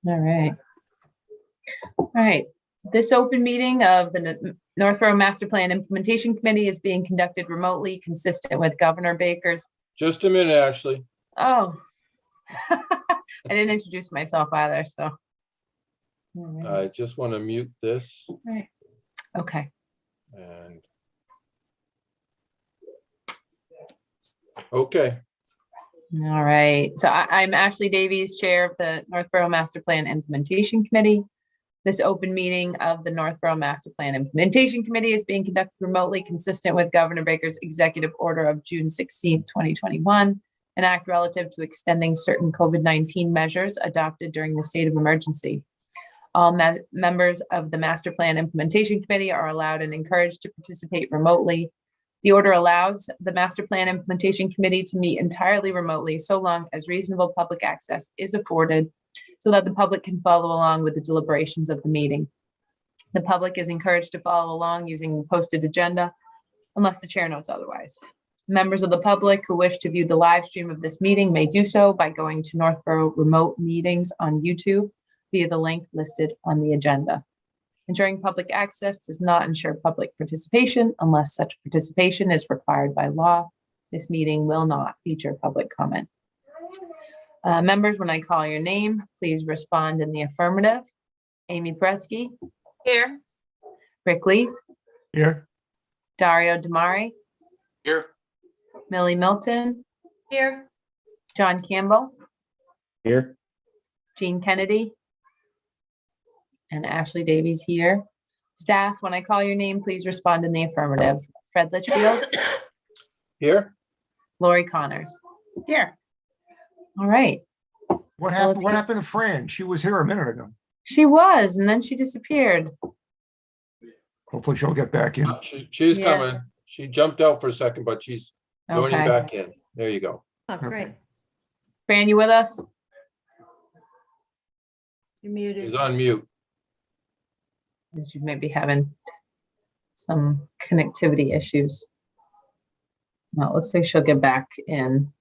All right. All right. This open meeting of the Northborough Master Plan Implementation Committee is being conducted remotely, consistent with Governor Baker's. Just a minute, Ashley. Oh, I didn't introduce myself either, so. All right. I just want to mute this Right. Okay. and. Okay, All right. So I'm Ashley Davies, Chair of the Northborough Master Plan Implementation Committee. This open meeting of the Northborough Master Plan Implementation Committee is being conducted remotely, consistent with Governor Baker's executive order of June 16th, 2021, an act relative to extending certain COVID-19 measures adopted during the state of emergency. All members of the Master Plan Implementation Committee are allowed and encouraged to participate remotely. The order allows the Master Plan Implementation Committee to meet entirely remotely so long as reasonable public access is afforded so that the public can follow along with the deliberations of the meeting. The public is encouraged to follow along using the posted agenda unless the chair notes otherwise. Members of the public who wish to view the live stream of this meeting may do so by going to Northborough Remote Meetings on YouTube via the link listed on the agenda. Ensuring public access does not ensure public participation unless such participation is required by law. This meeting will not feature public comment. Members, when I call your name, please respond in the affirmative. Amy Bretsky. Here. Rick Leaf. Here. Dario Damari. Here. Millie Milton. Here. John Campbell. Here. Jean Kennedy. And Ashley Davies here. Staff, when I call your name, please respond in the affirmative. Fred Litchfield. here. Laurie Connors. Here. All right. What So happened? let's What get- happened to Fran? She was here a minute ago. She was, and then she disappeared. Hopefully she'll get back in. She's Yeah. coming. She jumped out for a second, but she's joining Okay. back in. There you go. Oh, great. Fran, you with us? You're muted. She's on mute. You may be having some connectivity issues. Well, it looks like she'll get back in.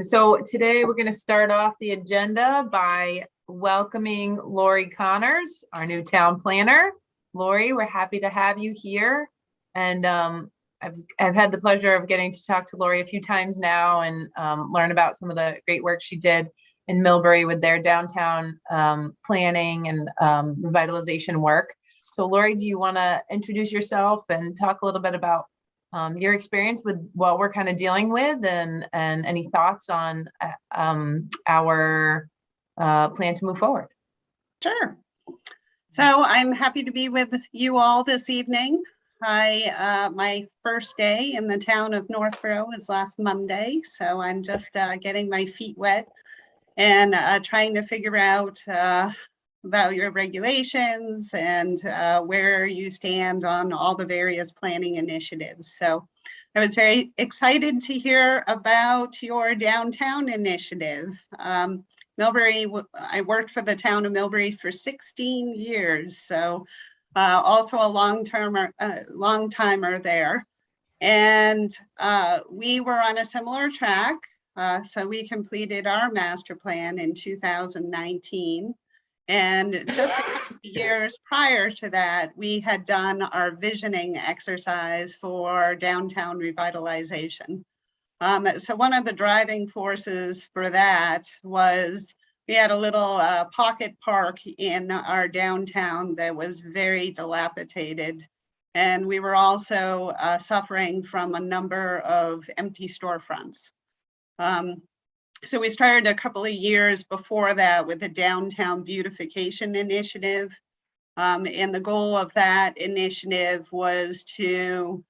So today we're going to start off the agenda by welcoming Laurie Connors, our new town planner. Laurie, we're happy to have you here. And I've had the pleasure of getting to talk to Laurie a few times now and learn about some of the great work she did in Millbury with their downtown planning and revitalization work. So Laurie, do you want to introduce yourself and talk a little bit about your experience with what we're kind of dealing with and any thoughts on our plan to move forward? Sure. So I'm happy to be with you all this evening. My first day in the town of Northborough was last Monday, so I'm just getting my feet wet and trying to figure out about your regulations and where you stand on all the various planning initiatives. So I was very excited to hear about your downtown initiative. Millbury, I worked for the town of Millbury for 16 years, so also a long timer there. And we were on a similar track. So we completed our master plan in 2019. And just a couple of years prior to that, we had done our visioning exercise for downtown revitalization. So one of the driving forces for that was we had a little pocket park in our downtown that was very dilapidated. And we were also suffering from a number of empty storefronts. So we started a couple of years before that with the Downtown Beautification initiative. And the goal of that initiative was to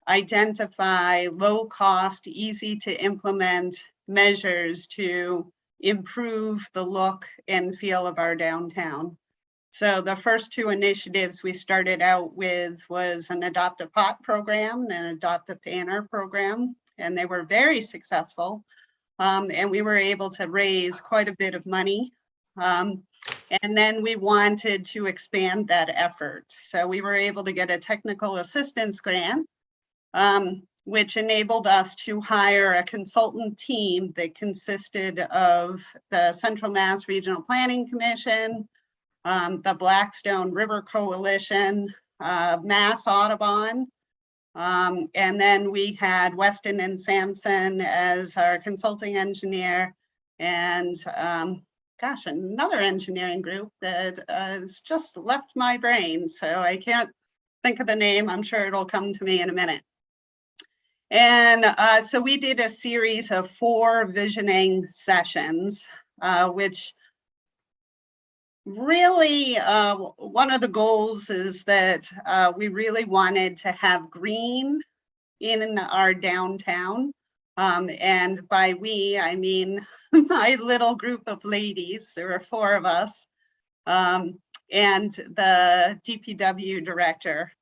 identify low cost, easy to implement measures to improve the look and feel of our downtown. So the first two initiatives we started out with was an Adopt a Pot program and an Adopt a Banner program, and they were very successful. And we were able to raise quite a bit of money. And then we wanted to expand that effort. So we were able to get a technical assistance grant which enabled us to hire a consultant team that consisted of the Central Mass Regional Planning Commission, the Blackstone River Coalition, Mass Audubon, and then we had Weston and Sampson as our consulting engineer, and gosh, another engineering group that has just left my brain, so I can't think of the name. I'm sure it'll come to me in a minute. And so we did a series of 4 visioning sessions, which really, one of the goals is that we really wanted to have green in our downtown. And by we, I mean my little group of ladies. There were 4 of us, and the DPW director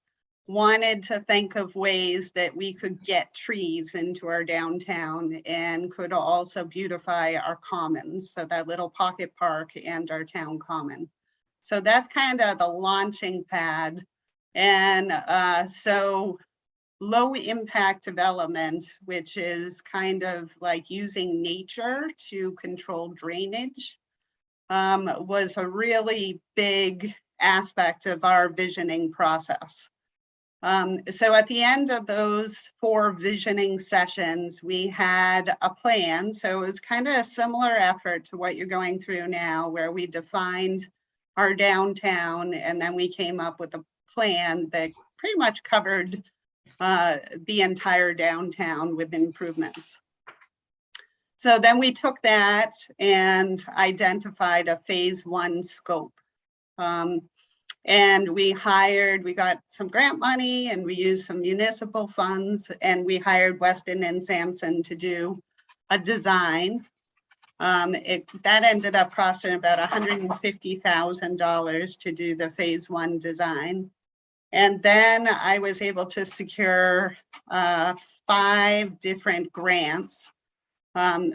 wanted to think of ways that we could get trees into our downtown and could also beautify our commons, so that little pocket park and our town common. So that's kind of the launching pad. And so low impact development, which is kind of like using nature to control drainage, was a really big aspect of our visioning process. So at the end of those 4 visioning sessions, we had a plan. So it was kind of a similar effort to what you're going through now, where we defined our downtown, and then we came up with a plan that pretty much covered the entire downtown with improvements. So then we took that and identified a phase 1 scope. And we got some grant money, and we used some municipal funds, and we hired Weston and Sampson to do a design. That ended up costing about $150,000 to do the phase 1 design. And then I was able to secure 5 different grants,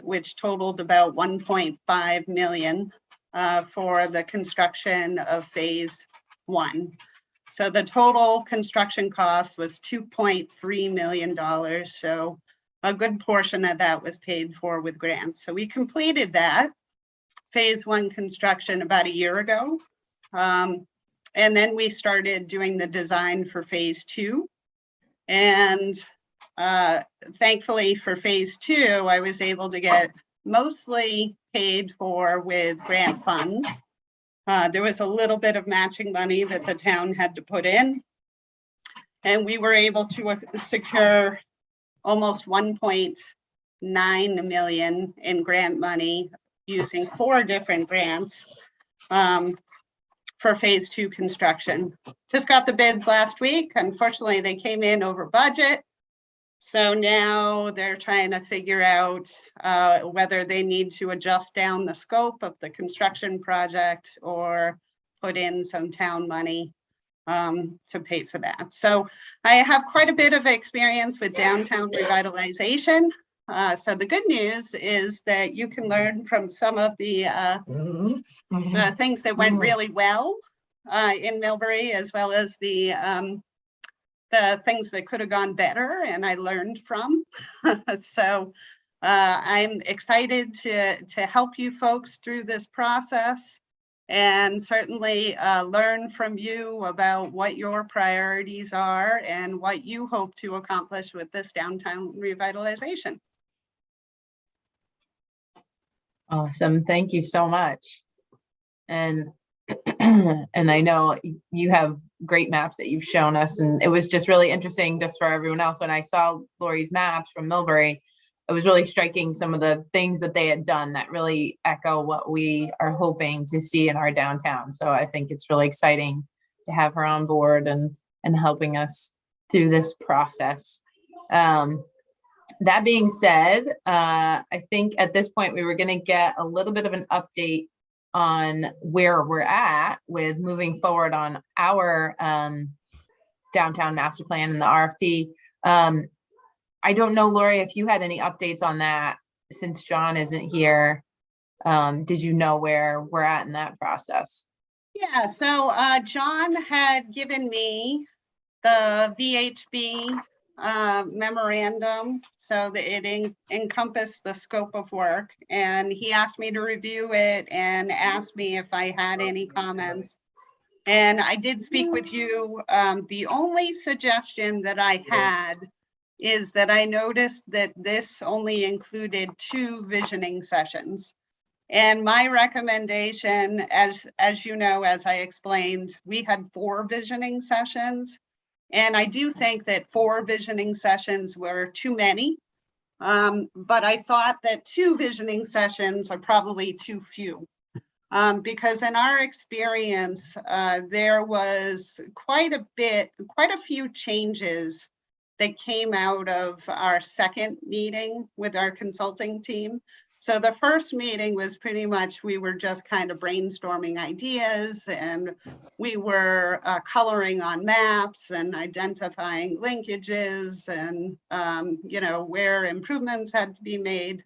which totaled about $1.5 million for the construction of phase 1. So the total construction cost was $2.3 million. So a good portion of that was paid for with grants. So we completed that phase 1 construction about a year ago. And then we started doing the design for phase 2. And thankfully for phase 2, I was able to get mostly paid for with grant funds. There was a little bit of matching money that the town had to put in, and we were able to secure almost $1.9 million in grant money using 4 different grants for phase 2 construction. Just got the bids last week. Unfortunately, they came in over budget. So now they're trying to figure out whether they need to adjust down the scope of the construction project or put in some town money to pay for that. So I have quite a bit of experience with downtown revitalization. So the good news is that you can learn from some of the things that went really well in Millbury, as well as the things that could have gone better and I learned from. So I'm excited to help you folks through this process, and certainly learn from you about what your priorities are and what you hope to accomplish with this downtown revitalization. Awesome. Thank you so much. And and I know you have great maps that you've shown us, and it was just really interesting just for everyone else. When I saw Laurie's maps from Millbury, it was really striking some of the things that they had done that really echo what we are hoping to see in our downtown. So I think it's really exciting to have her on board and helping us through this process. That being said, I think at this point we were going to get a little bit of an update on where we're at with moving forward on our downtown master plan and the RFP. I don't know, Laurie, if you had any updates on that since John isn't here. Did you know where we're at in that process? Yeah, so John had given me the VHB memorandum, so that it encompassed the scope of work. And he asked me to review it and asked me if I had any comments. And I did speak with you. The only suggestion that I had is that I noticed that this only included 2 visioning sessions. And my recommendation, as you know, as I explained, we had 4 visioning sessions. And I do think that 4 visioning sessions were too many. But I thought that 2 visioning sessions are probably too few. Because in our experience, there was quite a few changes that came out of our second meeting with our consulting team. So the first meeting was pretty much, we were just kind of brainstorming ideas, and we were coloring on maps and identifying linkages and, you know, where improvements had to be made.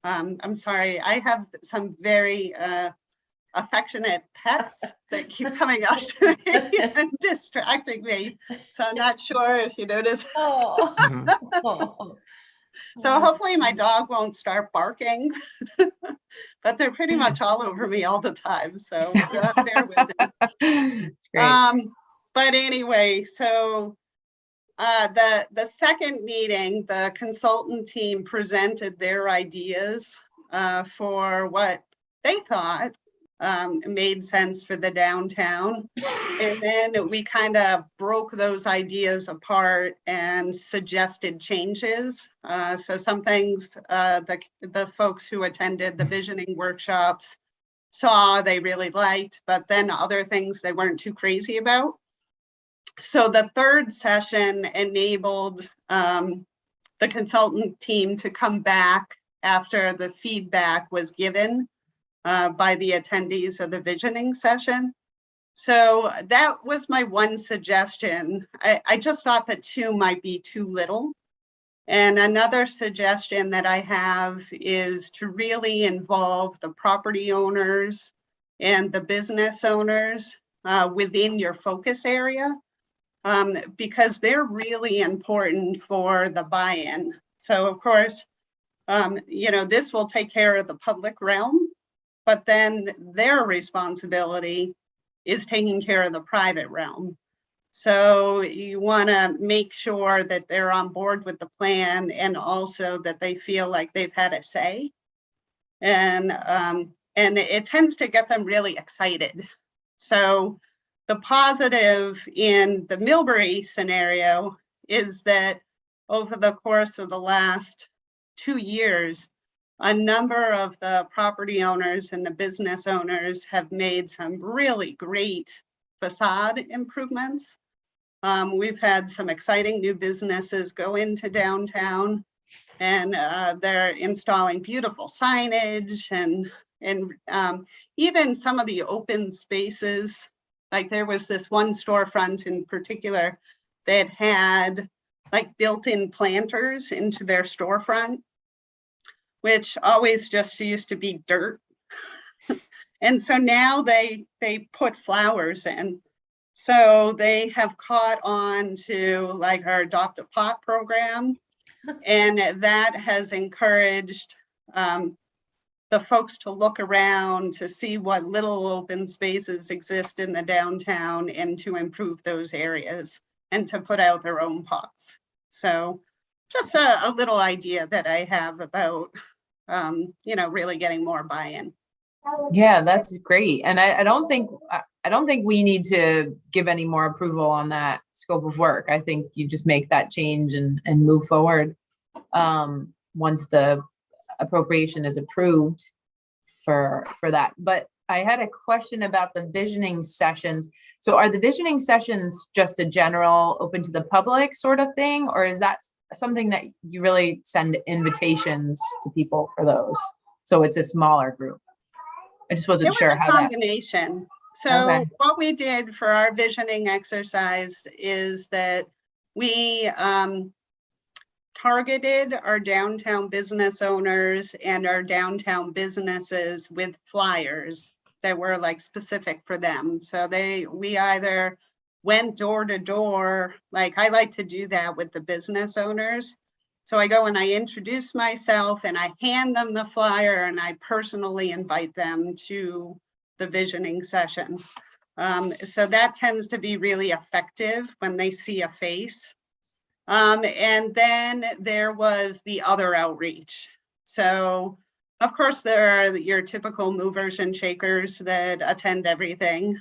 I'm sorry, I have some very affectionate pets that keep coming up to me and distracting me. So I'm not sure if you notice. Oh. So hopefully my dog won't start barking, but they're pretty much all over me all the time. So bear with it. It's great. But anyway, so the second meeting, the consultant team presented their ideas for what they thought made sense for the downtown. And then we kind of broke those ideas apart and suggested changes. So some things the folks who attended the visioning workshops saw they really liked, but then other things they weren't too crazy about. So the third session enabled the consultant team to come back after the feedback was given by the attendees of the visioning session. So that was my one suggestion. I just thought that 2 might be too little. And another suggestion that I have is to really involve the property owners and the business owners within your focus area, because they're really important for the buy-in. So of course, you know, this will take care of the public realm, but then their responsibility is taking care of the private realm. So you want to make sure that they're on board with the plan, and also that they feel like they've had a say. And it tends to get them really excited. So the positive in the Millbury scenario is that over the course of the last 2 years, a number of the property owners and the business owners have made some really great facade improvements. We've had some exciting new businesses go into downtown, and they're installing beautiful signage and even some of the open spaces. Like there was this one storefront in particular that had like built-in planters into their storefront, which always just used to be dirt. And so now they put flowers in. So they have caught on to like our Adopt a Pot program. And that has encouraged the folks to look around to see what little open spaces exist in the downtown and to improve those areas and to put out their own pots. So just a little idea that I have about you know, really getting more buy-in. Yeah, that's great. And I don't think we need to give any more approval on that scope of work. I think you just make that change and move forward once the appropriation is approved for that. But I had a question about the visioning sessions. So are the visioning sessions just a general open to the public sort of thing, or is that something that you really send invitations to people for those? So it's a smaller group. I just wasn't sure how that. It was a combination. So what we did for our visioning exercise is that we targeted our downtown business owners and our downtown businesses with flyers that were like specific for them. So we either went door to door. Like I like to do that with the business owners. So I go and I introduce myself and I hand them the flyer and I personally invite them to the visioning session. So that tends to be really effective when they see a face. And then there was the other outreach. So of course there are your typical movers and shakers that attend everything.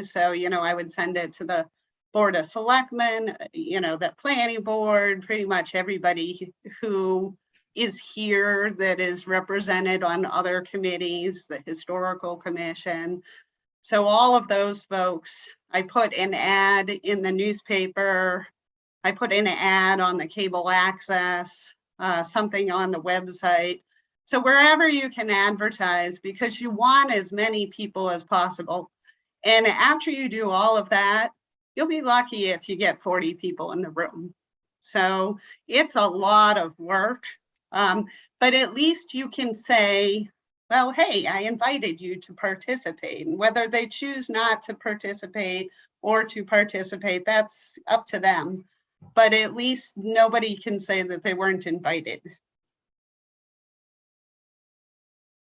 So, you know, I would send it to the Board of Selectmen, you know, the planning board, pretty much everybody who is here that is represented on other committees, the Historical Commission. So all of those folks, I put an ad in the newspaper, I put in an ad on the cable access, something on the website. So wherever you can advertise, because you want as many people as possible. And after you do all of that, you'll be lucky if you get 40 people in the room. So it's a lot of work, but at least you can say, well, hey, I invited you to participate. And whether they choose not to participate or to participate, that's up to them. But at least nobody can say that they weren't invited.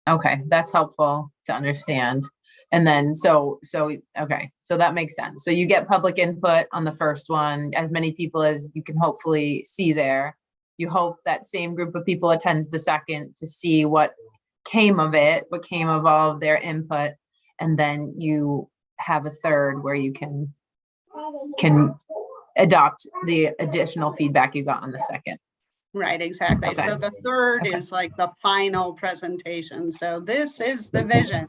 Okay, that's helpful to understand. And then, okay, so that makes sense. So you get public input on the first one, as many people as you can hopefully see there. You hope that same group of people attends the second to see what came of it, what came of all of their input. And then you have a third where you can adopt the additional feedback you got on the second. Right, exactly. Okay. So the third Okay. is like the final presentation. So this is the vision.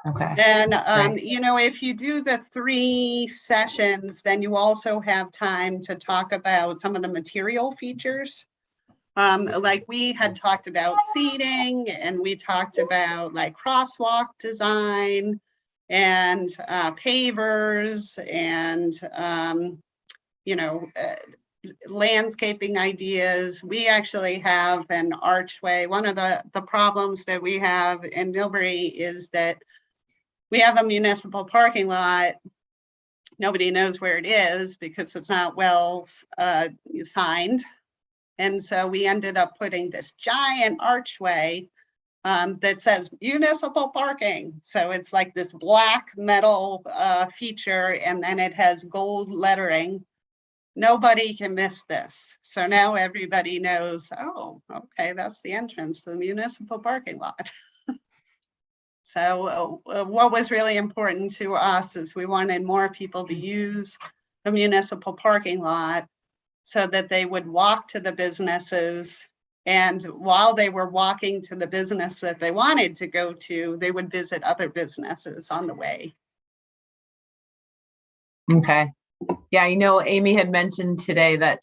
Okay. And, Great. you know, if you do the 3 sessions, then you also have time to talk about some of the material features. Like we had talked about seating and we talked about like crosswalk design and pavers and, you know, landscaping ideas. We actually have an archway. One of the problems that we have in Millbury is that we have a municipal parking lot. Nobody knows where it is because it's not well signed. And so we ended up putting this giant archway that says municipal parking. So it's like this black metal feature, and then it has gold lettering. Nobody can miss this. So now everybody knows, oh, okay, that's the entrance to the municipal parking lot. So what was really important to us is we wanted more people to use the municipal parking lot so that they would walk to the businesses. And while they were walking to the business that they wanted to go to, they would visit other businesses on the way. Okay. Yeah, you know, Amy had mentioned today that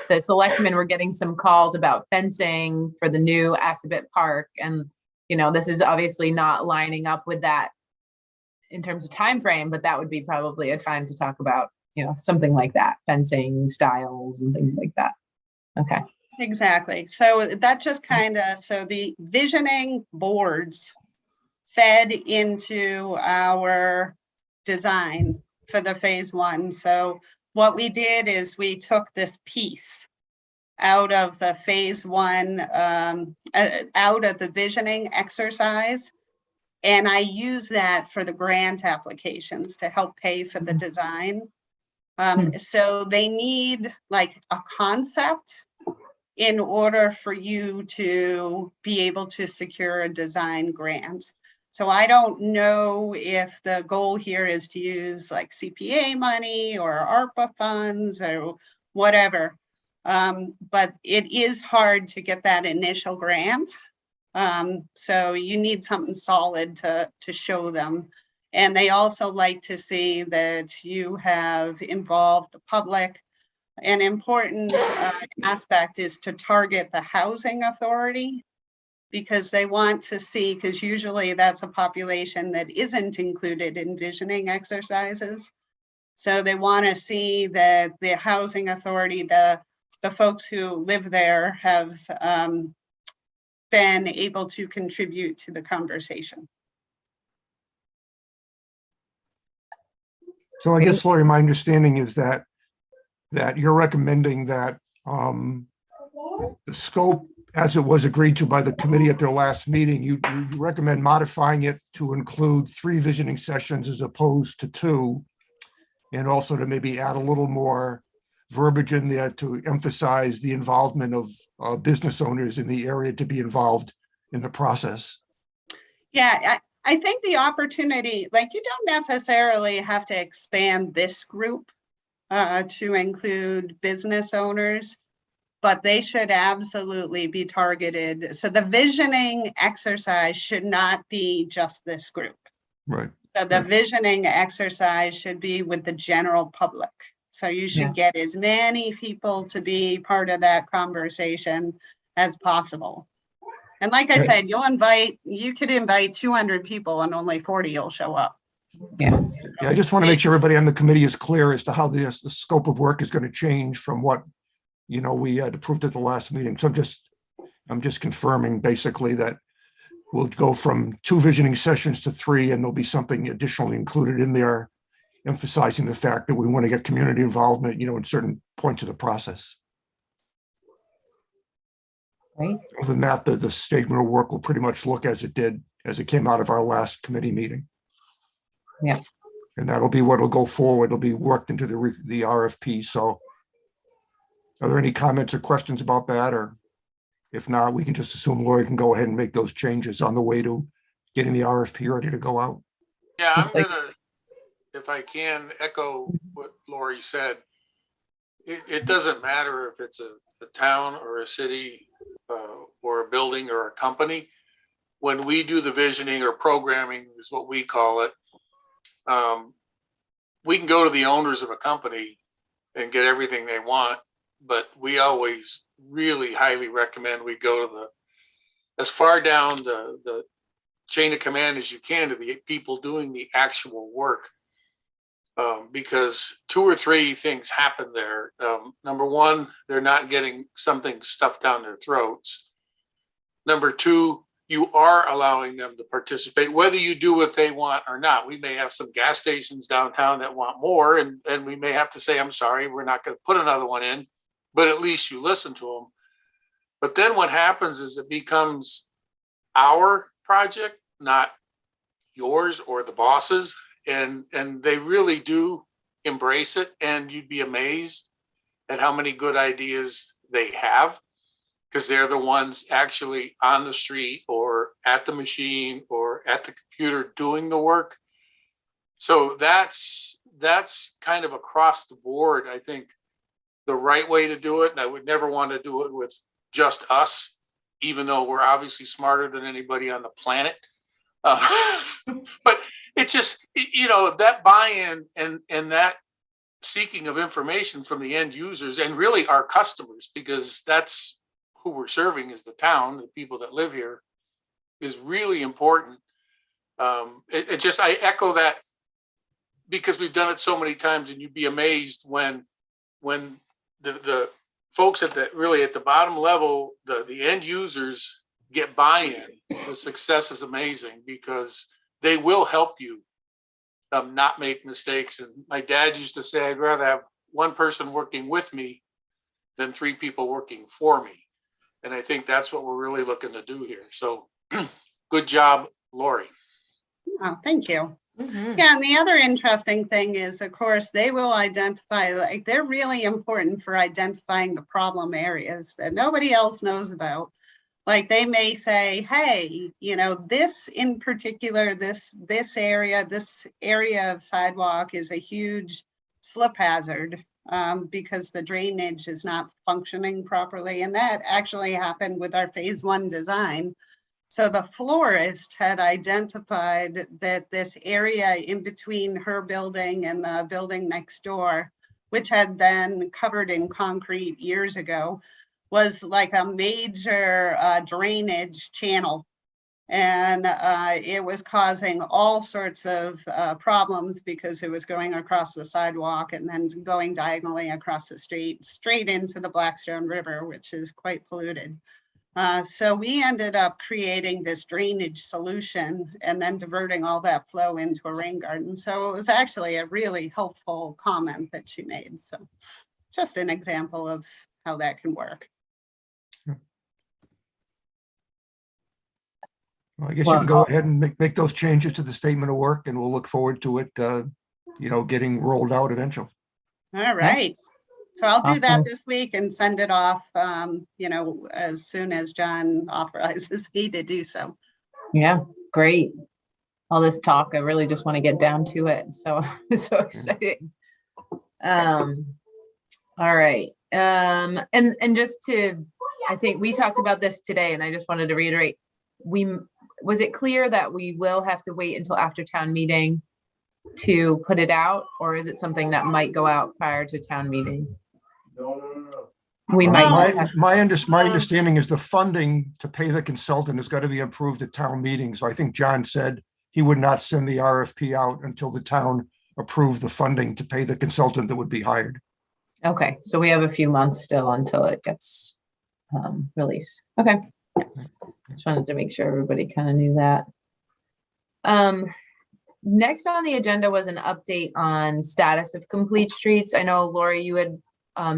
the selectmen were getting some calls about fencing for the new Assabet Park. And, you know, this is obviously not lining up with that in terms of time frame, but that would be probably a time to talk about, you know, something like that, fencing styles and things like that. Okay. Exactly. So that just kind of, so the visioning boards fed into our design for the phase 1. So what we did is we took this piece out of the phase 1, out of the visioning exercise, and I use that for the grant applications to help pay for the design. So they need like a concept in order for you to be able to secure a design grant. So I don't know if the goal here is to use like CPA money or ARPA funds or whatever. But it is hard to get that initial grant. So you need something solid to show them. And they also like to see that you have involved the public. An important aspect is to target the housing authority, because they want to see, because usually that's a population that isn't included in visioning exercises. So they want to see that the housing authority, the folks who live there have been able to contribute to the conversation. So I guess, Laurie, my understanding is that you're recommending that the scope, as it was agreed to by the committee at their last meeting, you recommend modifying it to include 3 visioning sessions as opposed to 2, and also to maybe add a little more verbiage in there to emphasize the involvement of business owners in the area to be involved in the process. Yeah, I think the opportunity, like, you don't necessarily have to expand this group to include business owners, but they should absolutely be targeted. So the visioning exercise should not be just this group. Right. So the visioning exercise should be with the general public. So you should get as many people to be part of that conversation as possible. And like I said, you could invite 200 people and only 40 will show up. Yeah. Yeah, I just want to make sure everybody on the committee is clear as to how the scope of work is going to change from what, we had approved at the last meeting. So I'm just confirming basically that we'll go from 2 visioning sessions to 3, and there'll be something additionally included in there, emphasizing the fact that we want to get community involvement, in certain points of the process. Right. Other than that, the statement of work will pretty much look as it came out of our last committee meeting. Yeah. And that'll be what'll go forward. It'll be worked into the RFP. So are there any comments or questions about that? Or if not, we can just assume Laurie can go ahead and make those changes on the way to getting the RFP ready to go out. Yeah, Looks I'm like- gonna, if I can, echo what Laurie said. It doesn't matter if it's a town or a city or a building or a company. When we do the visioning or programming is what we call it, we can go to the owners of a company and get everything they want, but we always really highly recommend we go to as far down the chain of command as you can to the people doing the actual work. Because 2 or 3 things happen there. Number one, they're not getting something stuffed down their throats. Number 2, you are allowing them to participate, whether you do what they want or not. We may have some gas stations downtown that want more, and we may have to say, I'm sorry, we're not going to put another one in, but at least you listen to them. But then what happens is it becomes our project, not yours or the boss's. And they really do embrace it, and you'd be amazed at how many good ideas they have, because they're the ones actually on the street or at the machine or at the computer doing the work. So that's kind of across the board, I think, the right way to do it. And I would never want to do it with just us, even though we're obviously smarter than anybody on the planet. But it just, that buy-in and that seeking of information from the end users and really our customers, because that's who we're serving is the town, the people that live here, is really important. I echo that because we've done it so many times, and you'd be amazed when the folks at the bottom level, the end users get buy-in. The success is amazing because they will help you not make mistakes. And my dad used to say, I'd rather have one person working with me than 3 people working for me. And I think that's what we're really looking to do here. So good job, Laurie. Oh, thank you. Mhm. Yeah, and the other interesting thing is, of course, they will identify, they're really important for identifying the problem areas that nobody else knows about. Like they may say, hey, this in particular, this area of sidewalk is a huge slip hazard because the drainage is not functioning properly. And that actually happened with our phase 1 design. So the florist had identified that this area in between her building and the building next door, which had been covered in concrete years ago, was like a major drainage channel. And it was causing all sorts of problems because it was going across the sidewalk and then going diagonally across the street, straight into the Blackstone River, which is quite polluted. So we ended up creating this drainage solution and then diverting all that flow into a rain garden. So it was actually a really helpful comment that she made. So just an example of how that can work. Well, I guess you can go ahead and make those changes to the statement of work, and we'll look forward to it, getting rolled out eventually. All right. So I'll do that Awesome. this week and send it off, as soon as John authorizes me to do so. Yeah, great. All this talk, I really just want to get down to it. So it's so exciting. All right. And just to, I think we talked about this today, and I just wanted to reiterate, was it clear that we will have to wait until after town meeting to put it out, or is it something that might go out prior to town meeting? We might just have. My understanding is the funding to pay the consultant has got to be approved at town meeting. So I think John said he would not send the RFP out until the town approved the funding to pay the consultant that would be hired. Okay, so we have a few months still until it gets released. Okay. Just wanted to make sure everybody kind of knew that. Next on the agenda was an update on status of complete streets. I know, Laurie, you had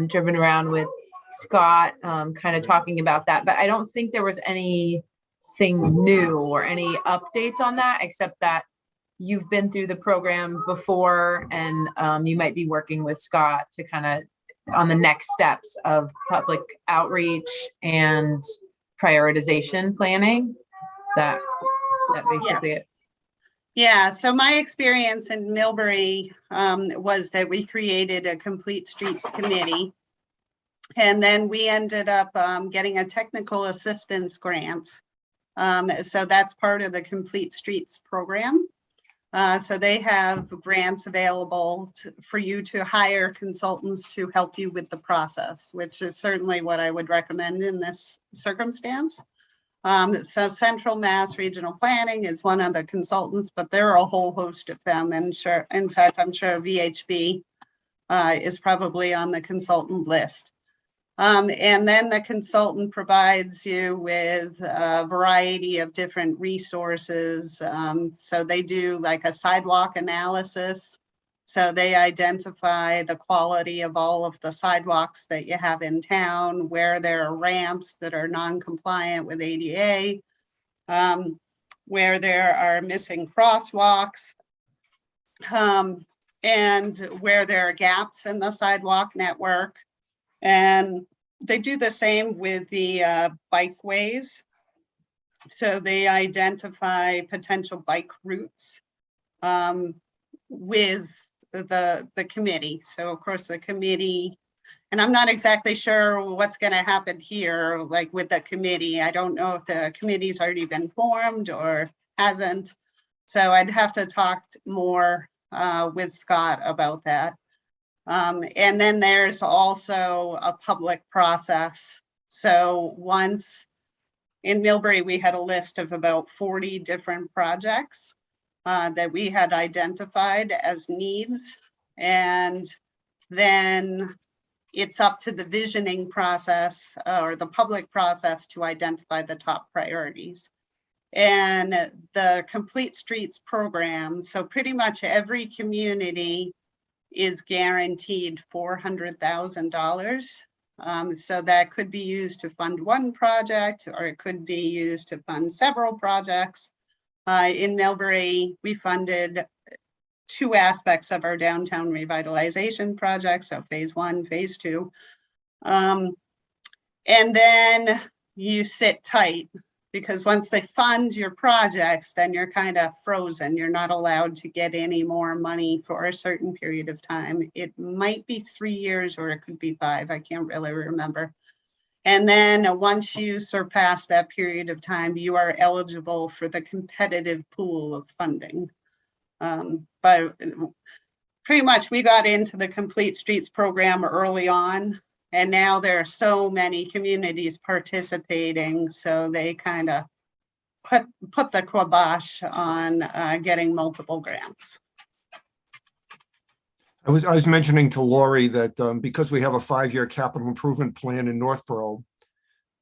driven around with Scott, kind of talking about that, but I don't think there was anything new or any updates on that, except that you've been through the program before, and you might be working with Scott to kind of on the next steps of public outreach and prioritization planning. Is that basically Yes. it? Yeah, so my experience in Millbury was that we created a complete streets committee. And then we ended up getting a technical assistance grant. So that's part of the Complete Streets program. So they have grants available for you to hire consultants to help you with the process, which is certainly what I would recommend in this circumstance. So Central Mass Regional Planning is one of the consultants, but there are a whole host of them. And sure, in fact, I'm sure VHB is probably on the consultant list. And then the consultant provides you with a variety of different resources. So they do like a sidewalk analysis. So they identify the quality of all of the sidewalks that you have in town, where there are ramps that are non-compliant with ADA, where there are missing crosswalks, and where there are gaps in the sidewalk network. And they do the same with the bikeways. So they identify potential bike routes with the committee. So of course the committee, and I'm not exactly sure what's going to happen here, like with the committee. I don't know if the committee's already been formed or hasn't. So I'd have to talk more with Scott about that. And then there's also a public process. So once in Millbury, we had a list of about 40 different projects that we had identified as needs. And then it's up to the visioning process or the public process to identify the top priorities. And the Complete Streets program, so pretty much every community is guaranteed $400,000. So that could be used to fund one project, or it could be used to fund several projects. In Millbury, we funded 2 aspects of our downtown revitalization project, so phase 1, phase 2. And then you sit tight, because once they fund your projects, then you're kind of frozen. You're not allowed to get any more money for a certain period of time. It might be 3 years or it could be 5. I can't really remember. And then once you surpass that period of time, you are eligible for the competitive pool of funding. But pretty much we got into the Complete Streets program early on, and now there are so many communities participating, so they kind of put the kibosh on getting multiple grants. I was mentioning to Laurie that because we have a 5-year capital improvement plan in Northborough,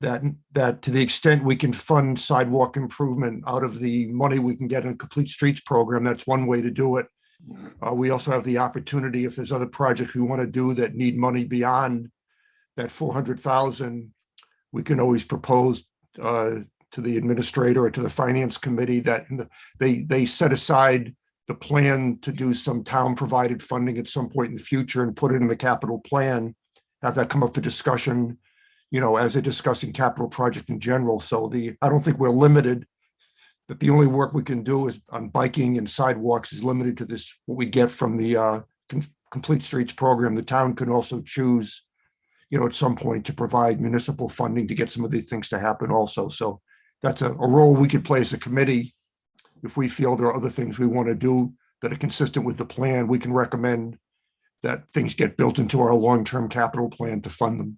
that to the extent we can fund sidewalk improvement out of the money we can get in a complete streets program, that's one way to do it. We also have the opportunity, if there's other projects we want to do that need money beyond that 400,000, we can always propose to the administrator or to the finance committee that they set aside the plan to do some town provided funding at some point in the future and put it in the capital plan, have that come up for discussion, as they're discussing capital project in general. So I don't think we're limited, but the only work we can do is on biking and sidewalks is limited to this, what we get from the Complete Streets program. The town can also choose, at some point to provide municipal funding to get some of these things to happen also. So that's a role we could play as a committee. If we feel there are other things we want to do that are consistent with the plan, we can recommend that things get built into our long-term capital plan to fund them.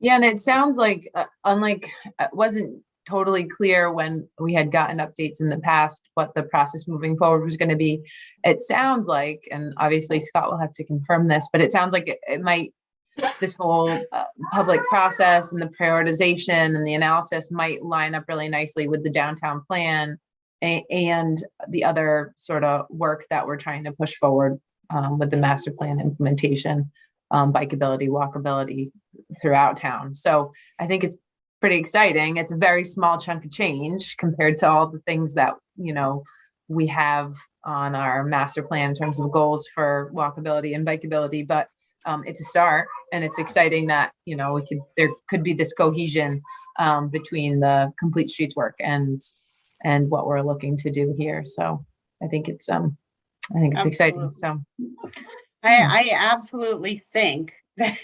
Yeah, and it sounds like, unlike, it wasn't totally clear when we had gotten updates in the past, what the process moving forward was going to be. It sounds like, and obviously Scott will have to confirm this, but it sounds like it might, this whole public process and the prioritization and the analysis might line up really nicely with the downtown plan and the other sort of work that we're trying to push forward with the master plan implementation, bikeability, walkability throughout town. So I think it's pretty exciting. It's a very small chunk of change compared to all the things that, we have on our master plan in terms of goals for walkability and bikeability, but it's a start, and it's exciting that, there could be this cohesion between the Complete Streets work and what we're looking to do here. So I think it's exciting. So I absolutely think that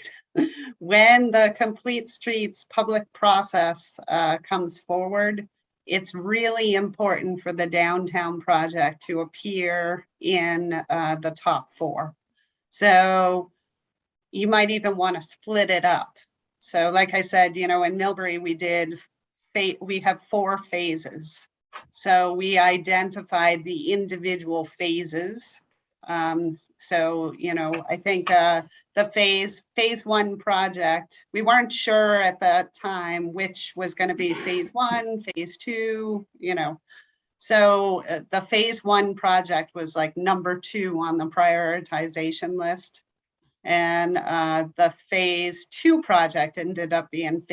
when the Complete Streets public process comes forward, it's really important for the downtown project to appear in the top 4. So you might even want to split it up. So like I said, in Millbury, we have 4 phases. So we identified the individual phases. So, I think the phase 1 project, we weren't sure at that time which was going to be phase 1, phase 2, So the phase 1 project was like number 2 on the prioritization list. And the phase 2 project ended up being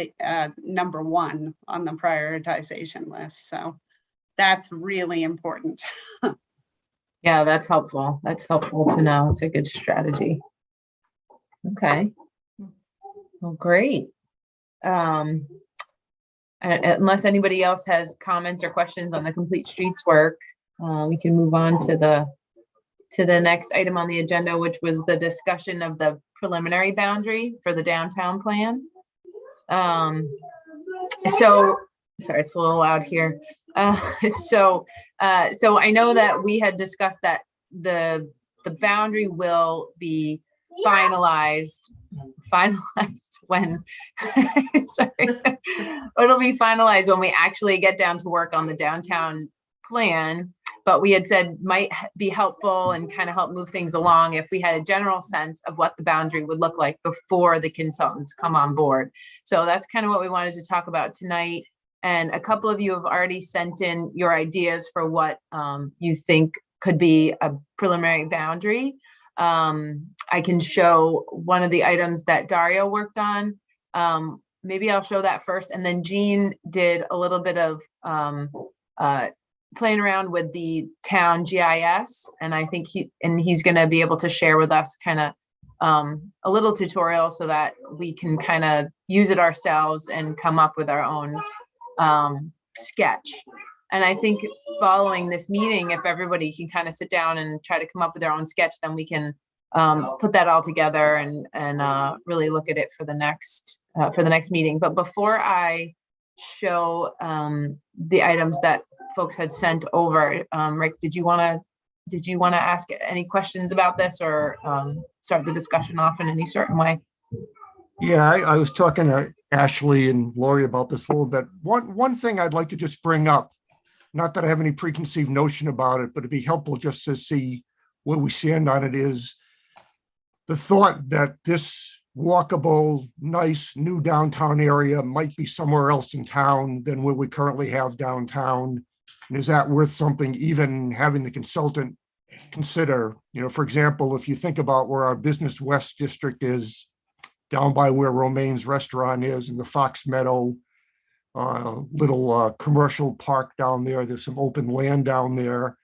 number 1 on the prioritization list. So that's really important. yeah, that's helpful. That's helpful to know. It's a good strategy. Okay. Well, great. Unless anybody else has comments or questions on the Complete Streets work, we can move on to the next item on the agenda, which was the discussion of the preliminary boundary for the downtown plan. So, sorry, it's a little loud here. So I know that we had discussed that the boundary will be finalized when sorry, it'll be finalized when we actually get down to work on the downtown plan. But we had said might be helpful and kind of help move things along if we had a general sense of what the boundary would look like before the consultants come on board. So that's kind of what we wanted to talk about tonight. And a couple of you have already sent in your ideas for what you think could be a preliminary boundary. I can show one of the items that Dario worked on. Maybe I'll show that first. And then Jean did a little bit of playing around with the town GIS. And I think he's going to be able to share with us kind of a little tutorial so that we can kind of use it ourselves and come up with our own sketch. And I think following this meeting, if everybody can kind of sit down and try to come up with their own sketch, then we can put that all together and really look at it for the next meeting. But before I show the items that folks had sent over, Rick, did you want to ask any questions about this or start the discussion off in any certain way? Yeah, I was talking to Ashley and Laurie about this a little bit. One thing I'd like to just bring up, not that I have any preconceived notion about it, but it'd be helpful just to see where we stand on it, is the thought that this walkable, nice new downtown area might be somewhere else in town than what we currently have downtown? And is that worth something, even having the consultant consider? You know, for example, if you think about where our Business West district is, down by where Romaine's restaurant is, and the Fox Meadow little commercial park down there, there's some open land down there.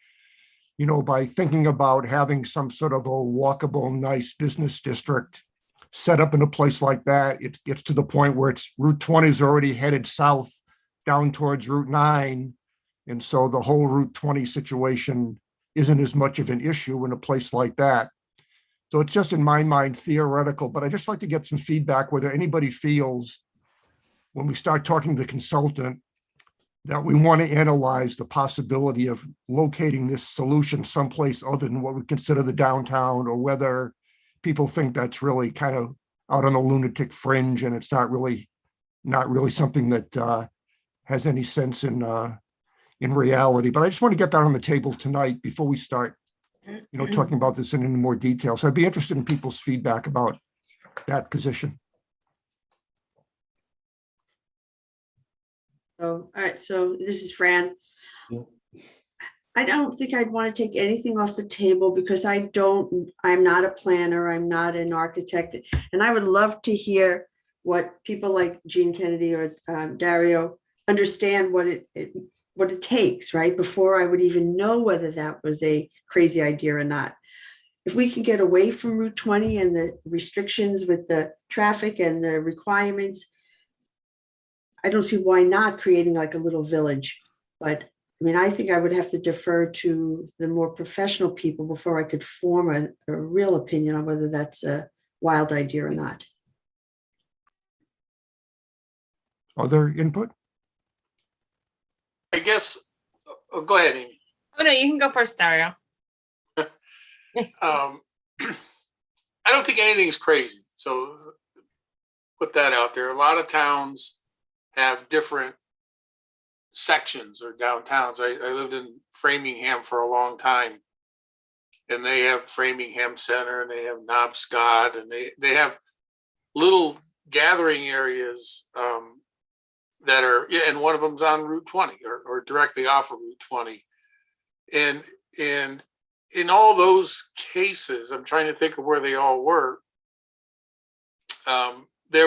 You know, by thinking about having some sort of a walkable, nice business district set up in a place like that, it gets to the point where it's Route 20 is already headed south down towards Route 9. And so the whole Route 20 situation isn't as much of an issue in a place like that. So it's just in my mind theoretical, but I just like to get some feedback whether anybody feels when we start talking to the consultant that we want to analyze the possibility of locating this solution someplace other than what we consider the downtown, or whether people think that's really kind of out on the lunatic fringe and it's not really something that has any sense in reality. But I just want to get that on the table tonight before we start, you know, talking about this in any more detail. So I'd be interested in people's feedback about that position. So, all right, so this is Fran. Yeah. I don't think I'd want to take anything off the table because I'm not a planner, I'm not an architect. And I would love to hear what people like Gene Kennedy or Dario understand what it takes, right? Before I would even know whether that was a crazy idea or not. If we can get away from Route 20 and the restrictions with the traffic and the requirements, I don't see why not creating like a little village. But I mean, I think I would have to defer to the more professional people before I could form a real opinion on whether that's a wild idea or not. Other input? I guess, go ahead, Amy. Oh, no, you can go first, Dario. I don't think anything's crazy. So put that out there. A lot of towns have different sections or downtowns. I lived in Framingham for a long time, and they have Framingham Center, and they have Knobscott, and they have little gathering areas that are, yeah, and one of them's on Route 20 or directly off of Route 20. And in all those cases, I'm trying to think of where they all were. They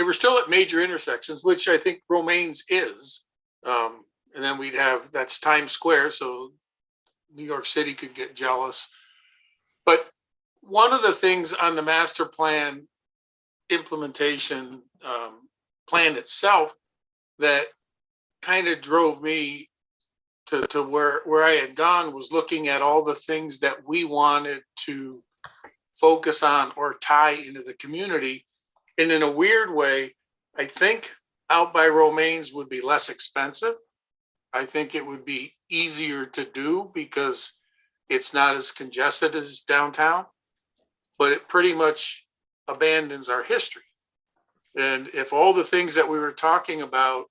were still at major intersections, which I think Romaine's is. And then we'd have, that's Times Square, so New York City could get jealous. But one of the things on the master plan implementation plan itself that kind of drove me to where I had gone was looking at all the things that we wanted to focus on or tie into the community. And in a weird way, I think out by Romaine's would be less expensive. I think it would be easier to do because it's not as congested as downtown, but it pretty much abandons our history. And if all the things that we were talking about,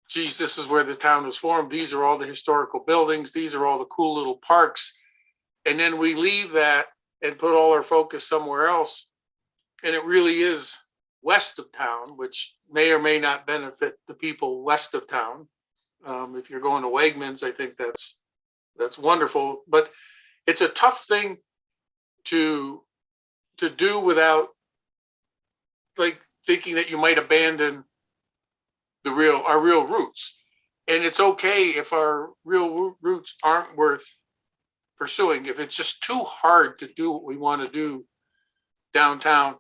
geez, this is where the town was formed, these are all the historical buildings, these are all the cool little parks, and then we leave that and put all our focus somewhere else, and it really is west of town, which may or may not benefit the people west of town. If you're going to Wegmans, I think that's wonderful, but it's a tough thing to do without like thinking that you might abandon our real roots. And it's okay if our real roots aren't worth pursuing. If it's just too hard to do what we want to do downtown,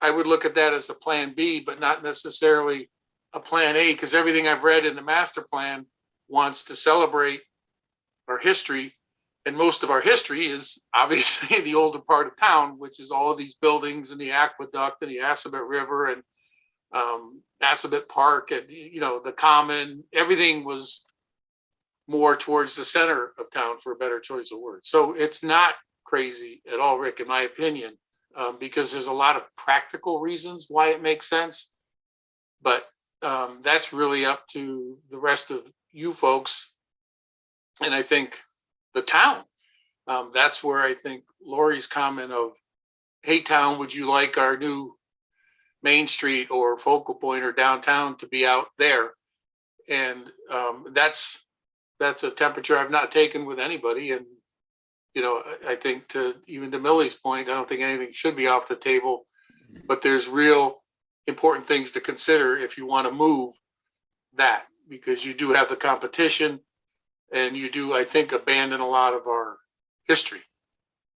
I would look at that as a plan B, but not necessarily a plan A, because everything I've read in the master plan wants to celebrate our history. And most of our history is obviously the older part of town, which is all of these buildings and the aqueduct and the Assabet River and Assabet Park and, you know, the Common. Everything was more towards the center of town, for a better choice of words. So it's not crazy at all, Rick, in my opinion, because there's a lot of practical reasons why it makes sense. But that's really up to the rest of you folks. And I think the town, that's where I think Laurie's comment of hey town, would you like our new Main Street or focal point or downtown to be out there? And that's a temperature I've not taken with anybody. And, you know, I think even to Millie's point, I don't think anything should be off the table, but there's real important things to consider if you want to move that, because you do have the competition and you do, I think, abandon a lot of our history.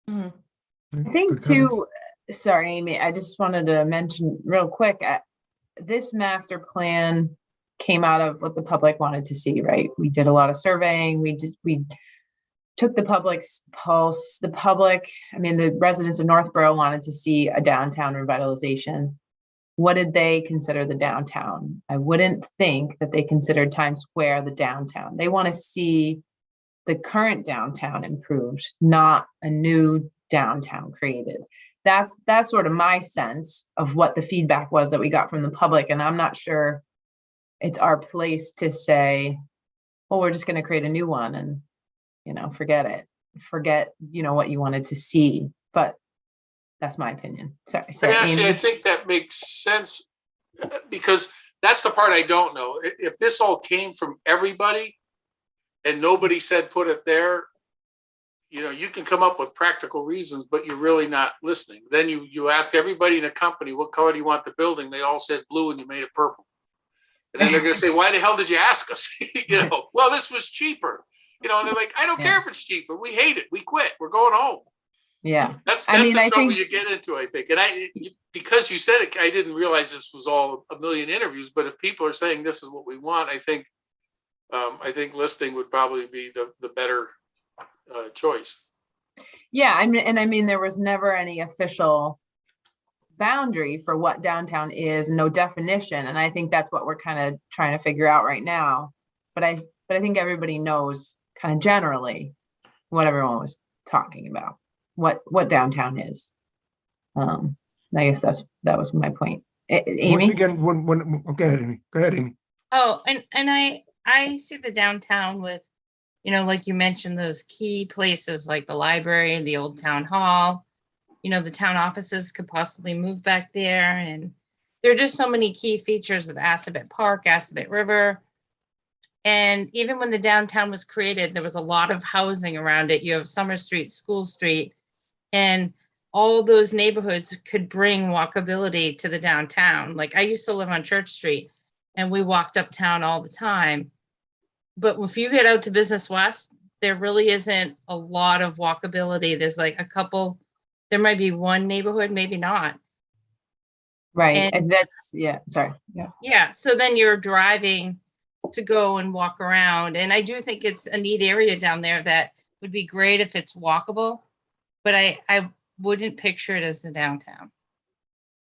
I think Good comment. too, sorry, Amy, I just wanted to mention real quick, this master plan came out of what the public wanted to see, right? We did a lot of surveying. We took the public's pulse. The residents of Northborough wanted to see a downtown revitalization. What did they consider the downtown? I wouldn't think that they considered Times Square the downtown. They want to see the current downtown improved, not a new downtown created. That's sort of my sense of what the feedback was that we got from the public. And I'm not sure it's our place to say, well, we're just going to create a new one and, you know, forget, you know, what you wanted to see. But that's my opinion. Sorry. And actually, Amy. I think that makes sense, because that's the part I don't know. If this all came from everybody and nobody said put it there, you know, you can come up with practical reasons, but you're really not listening. Then you asked everybody in a company, what color do you want the building? They all said blue and you made it purple. And then they're going to say, why the hell did you ask us? You know, well, this was cheaper. You know, and they're like, I don't care if it's cheaper. We hate it. We quit. We're going home. Yeah. That's I mean, the I trouble think- you get into, I think. And because you said it, I didn't realize this was all a million interviews. But if people are saying this is what we want, I think listing would probably be the better choice. Yeah, I mean, there was never any official boundary for what downtown is, no definition. And I think that's what we're kind of trying to figure out right now. But I think everybody knows kind of generally what everyone was talking about, what downtown is. I guess that was my point. Amy? Once again, go ahead, Amy. Go ahead, Amy. Oh, and I see the downtown with, you know, like you mentioned, those key places like the library and the old town hall. You know, the town offices could possibly move back there. And there are just so many key features of the Assabet Park, Assabet River. And even when the downtown was created, there was a lot of housing around it. You have Summer Street, School Street, and all those neighborhoods could bring walkability to the downtown. Like I used to live on Church Street and we walked uptown all the time. But if you get out to Business West, there really isn't a lot of walkability. There's like a couple, there might be one neighborhood, maybe not. Right. And that's, yeah, sorry. Yeah. Yeah. So then you're driving to go and walk around. And I do think it's a neat area down there that would be great if it's walkable, but I wouldn't picture it as the downtown.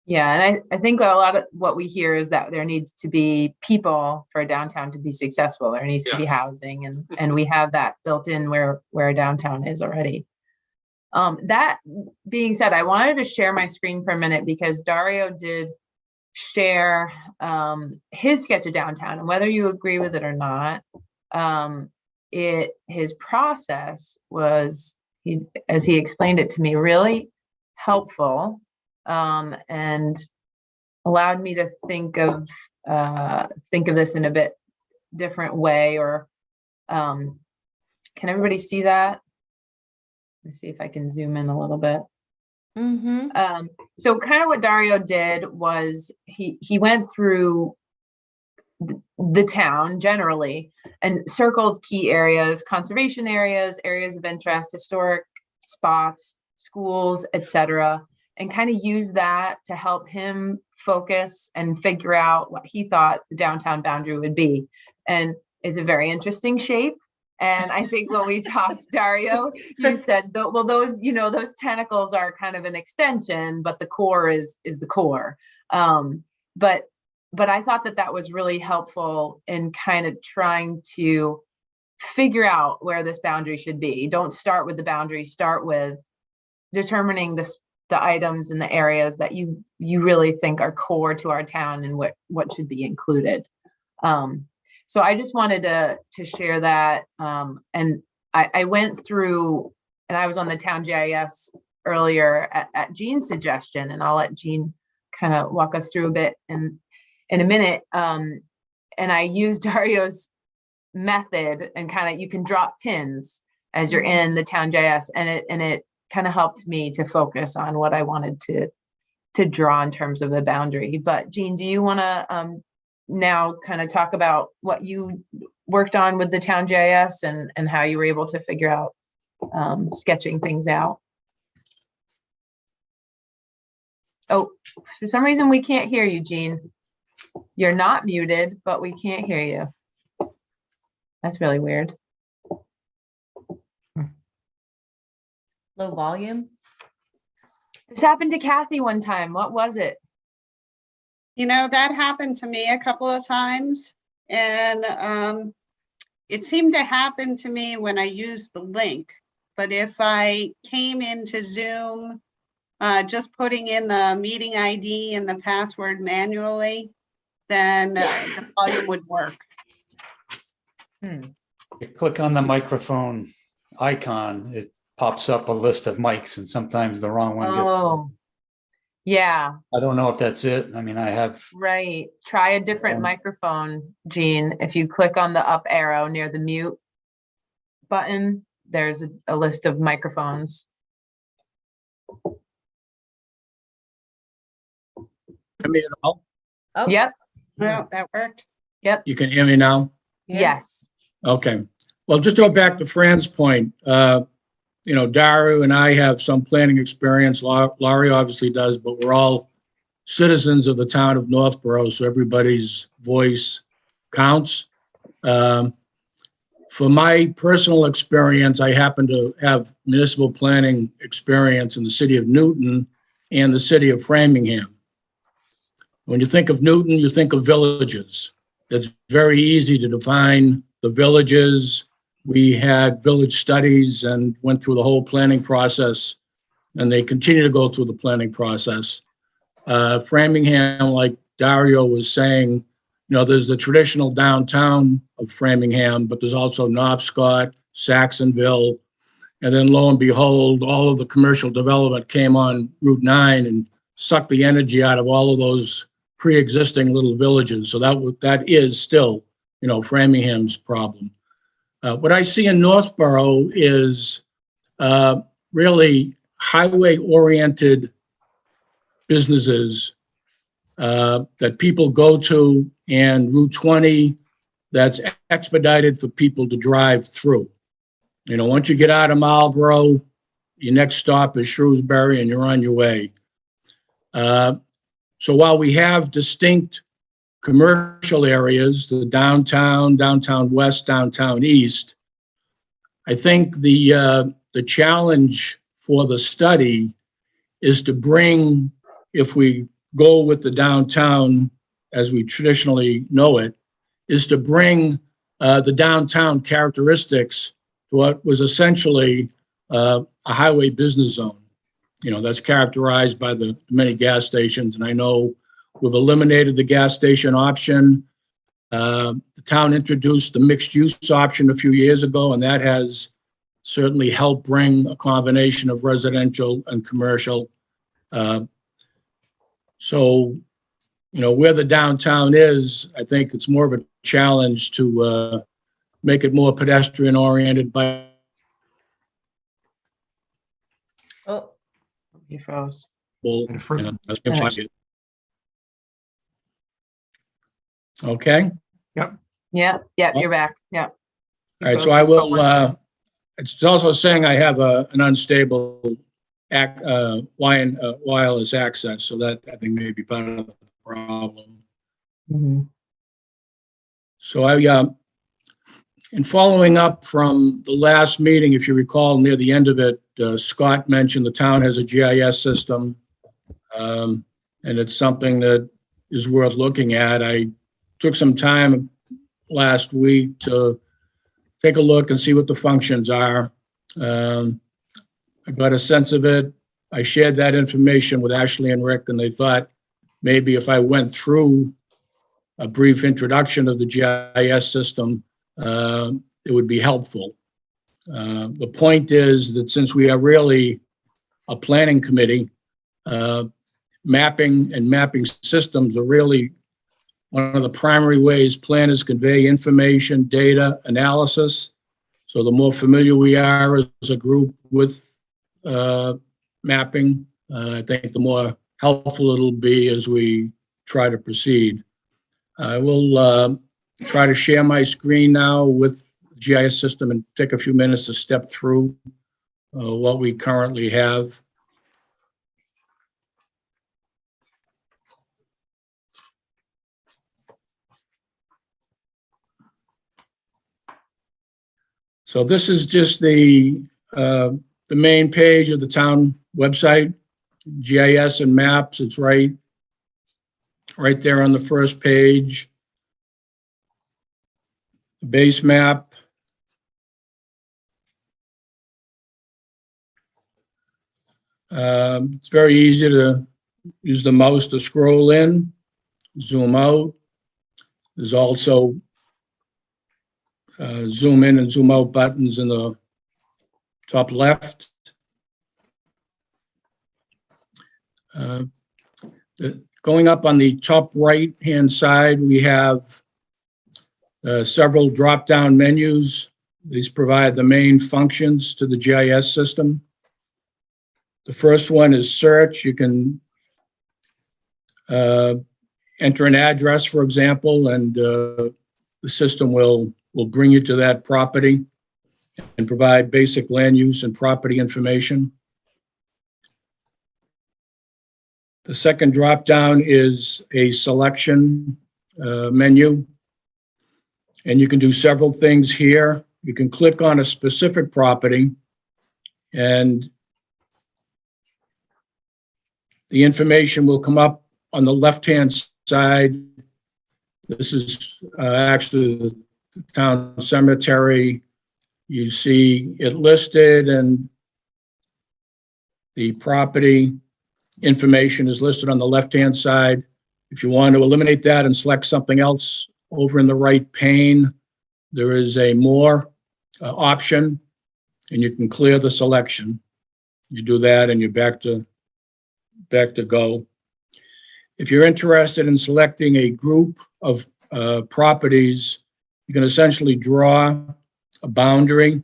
Yeah. And I think a lot of what we hear is that there needs to be people for a downtown to be successful. There needs to be housing, and we have that built in where a downtown is already. That being said, I wanted to share my screen for a minute because Dario did share his sketch of downtown, and whether you agree with it or not, his process was, as he explained it to me, really helpful, and allowed me to think of this in a bit different way. Or can everybody see that? Let's see if I can zoom in a little bit. So kind of what Dario did was he went through the town generally and circled key areas, conservation areas, areas of interest, historic spots, schools, etc., and kind of used that to help him focus and figure out what he thought the downtown boundary would be. And it's a very interesting shape. And I think when we talked, Dario, you said, well, those tentacles are kind of an extension, but the core is the core. But I thought that was really helpful in kind of trying to figure out where this boundary should be. Don't start with the boundary, start with determining the items and the areas that you really think are core to our town and what should be included. So I just wanted to share that. And I went through, and I was on the town GIS earlier at Jean's suggestion, and I'll let Jean kind of walk us through a bit in a minute. And I used Dario's method, and kind of, you can drop pins as you're in the town JS, and it kind of helped me to focus on what I wanted to draw in terms of the boundary. But Jean, do you want to now kind of talk about what you worked on with the town JS and how you were able to figure out sketching things out? Oh, for some reason we can't hear you, Jean. You're not muted, but we can't hear you. That's really weird. Low volume? This happened to Kathy one time. What was it? You know, that happened to me a couple of times, and it seemed to happen to me when I used the link. But if I came into Zoom, just putting in the meeting ID and the password manually, then the volume would work. You click on the microphone icon, it pops up a list of mics, and sometimes the wrong one gets. Oh, yeah, I don't know if that's it. I mean, I have. right. Try a different microphone, Jean. If you click on the up arrow near the mute button, there's a list of microphones. Hear me at all? Oh. Yep, Well, that worked. You can hear me now? Yeah. yes. Okay. Well, just to go back to Fran's point, you know, Daru and I have some planning experience. Laurie obviously does, but we're all citizens of the town of Northborough, so everybody's voice counts. For my personal experience, I happen to have municipal planning experience in the city of Newton and the city of Framingham. When you think of Newton, you think of villages. It's very easy to define the villages. We had village studies and went through the whole planning process, and they continue to go through the planning process. Framingham, like Dario was saying, you know, there's the traditional downtown of Framingham, but there's also Knobscott, Saxonville, and then lo and behold, all of the commercial development came on Route 9 and sucked the energy out of all of those pre-existing little villages. So that is still, you know, Framingham's problem. What I see in Northborough is really highway-oriented businesses that people go to, and Route 20 that's expedited for people to drive through. You know, once you get out of Marlboro, your next stop is Shrewsbury and you're on your way. So while we have distinct commercial areas, the downtown, downtown west, downtown east, I think the challenge for the study is to bring, if we go with the downtown as we traditionally know it, is to bring the downtown characteristics to what was essentially a highway business zone. You know, that's characterized by the many gas stations. And I know we've eliminated the gas station option. The town introduced the mixed use option a few years ago, and that has certainly helped bring a combination of residential and commercial. So, you know, where the downtown is, I think it's more of a challenge to make it more pedestrian oriented by. Oh, you froze. And for- Okay. Yeah, you're back. Yeah. All right, so I will, it's also saying I have an unstable wireless access, so that I think may be part of the problem. Mhm. So in following up from the last meeting, if you recall, near the end of it, Scott mentioned the town has a GIS system, and it's something that is worth looking at. I took some time last week to take a look and see what the functions are. I got a sense of it. I shared that information with Ashley and Rick, and they thought maybe if I went through a brief introduction of the GIS system, it would be helpful. The point is that since we are really a planning committee, mapping and mapping systems are really one of the primary ways planners convey information, data, analysis. So the more familiar we are as a group with mapping, I think the more helpful it'll be as we try to proceed. I will try to share my screen now with the GIS system and take a few minutes to step through what we currently have. So this is just the main page of the town website, GIS and maps. It's right there on the first page. The base map. It's very easy to use the mouse to scroll in, zoom out. There's also zoom in and zoom out buttons in the top left. Going up on the top right-hand side, we have several drop-down menus. These provide the main functions to the GIS system. The first one is search. You can enter an address, for example, and the system will bring you to that property and provide basic land use and property information. The second drop-down is a selection menu, and you can do several things here. You can click on a specific property, and the information will come up on the left-hand side. This is actually the town cemetery. You see it listed, and the property information is listed on the left-hand side. If you want to eliminate that and select something else, over in the right pane, there is a more option, and you can clear the selection. You do that and you're back to go. If you're interested in selecting a group of properties, you can essentially draw a boundary.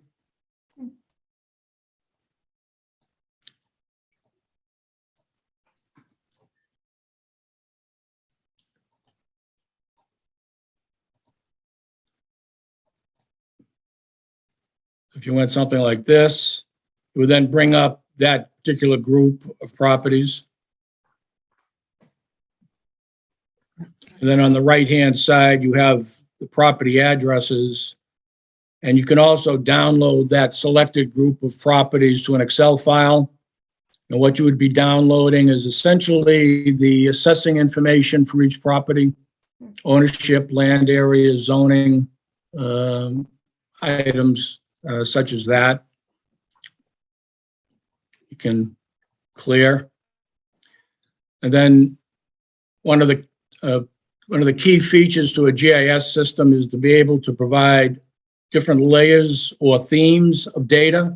If you went something like this, it would then bring up that particular group of properties. And then on the right-hand side, you have the property addresses, and you can also download that selected group of properties to an Excel file. And what you would be downloading is essentially the assessing information for each property, ownership, land area, zoning, items such as that. You can clear. And then one of the key features to a GIS system is to be able to provide different layers or themes of data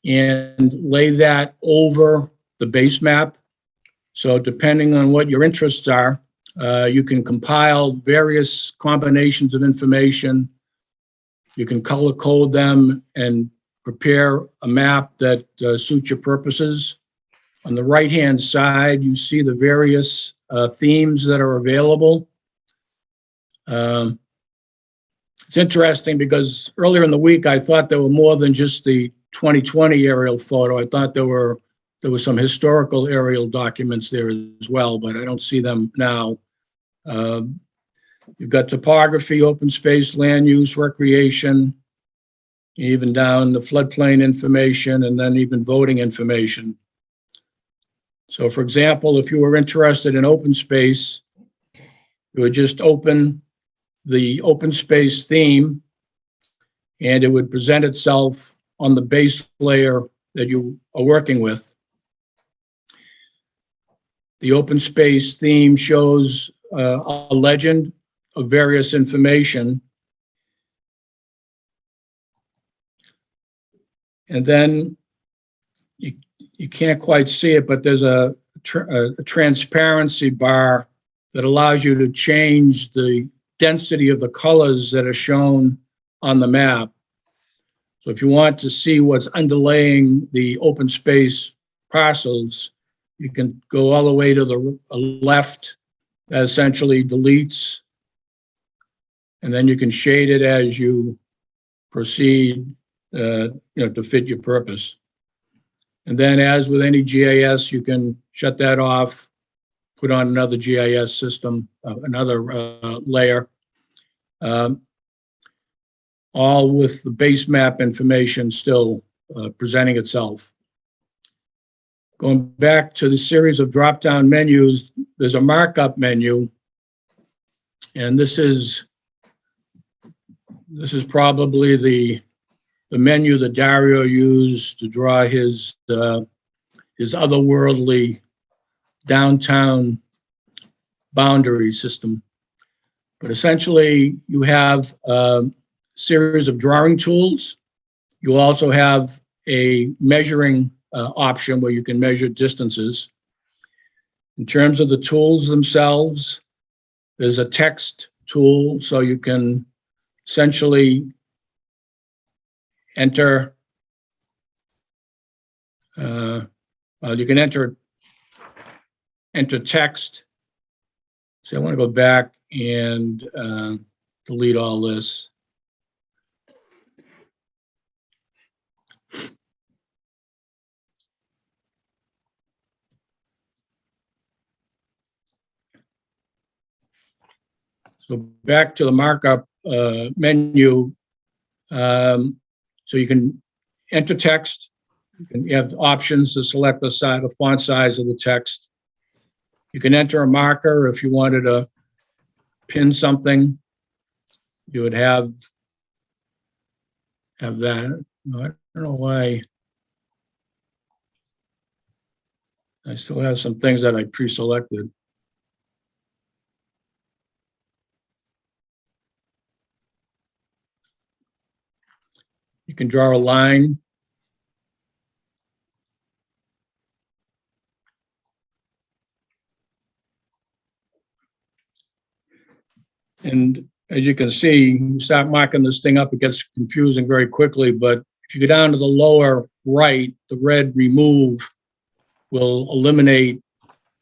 and lay that over the base map. So depending on what your interests are, you can compile various combinations of information. You can color code them and prepare a map that suits your purposes. On the right-hand side, you see the various themes that are available. It's interesting because earlier in the week, I thought there were more than just the 2020 aerial photo. I thought there were some historical aerial documents there as well, but I don't see them now. You've got topography, open space, land use, recreation, even down the floodplain information, and then even voting information. So for example, if you were interested in open space, you would just open the open space theme, and it would present itself on the base layer that you are working with. The open space theme shows a legend of various information. And then you can't quite see it, but there's a transparency bar that allows you to change the density of the colors that are shown on the map. So if you want to see what's underlaying the open space parcels, you can go all the way to the left. That essentially deletes, and then you can shade it as you proceed, to fit your purpose. And then, as with any GIS, you can shut that off, put on another GIS system, another layer, all with the base map information still presenting itself. Going back to the series of drop-down menus, there's a markup menu, and this is probably the menu that Dario used to draw his otherworldly downtown boundary system. But essentially, you have a series of drawing tools. You also have a measuring option where you can measure distances. In terms of the tools themselves, there's a text tool, so you can essentially enter, you can enter text. So I want to go back and delete all this. So back to the markup menu. So you can enter text. You have options to select the font size of the text. You can enter a marker if you wanted to pin something. You would have that. I don't know why. I still have some things that I pre-selected. You can draw a line. And as you can see, you start marking this thing up, it gets confusing very quickly. But if you go down to the lower right, the red remove will eliminate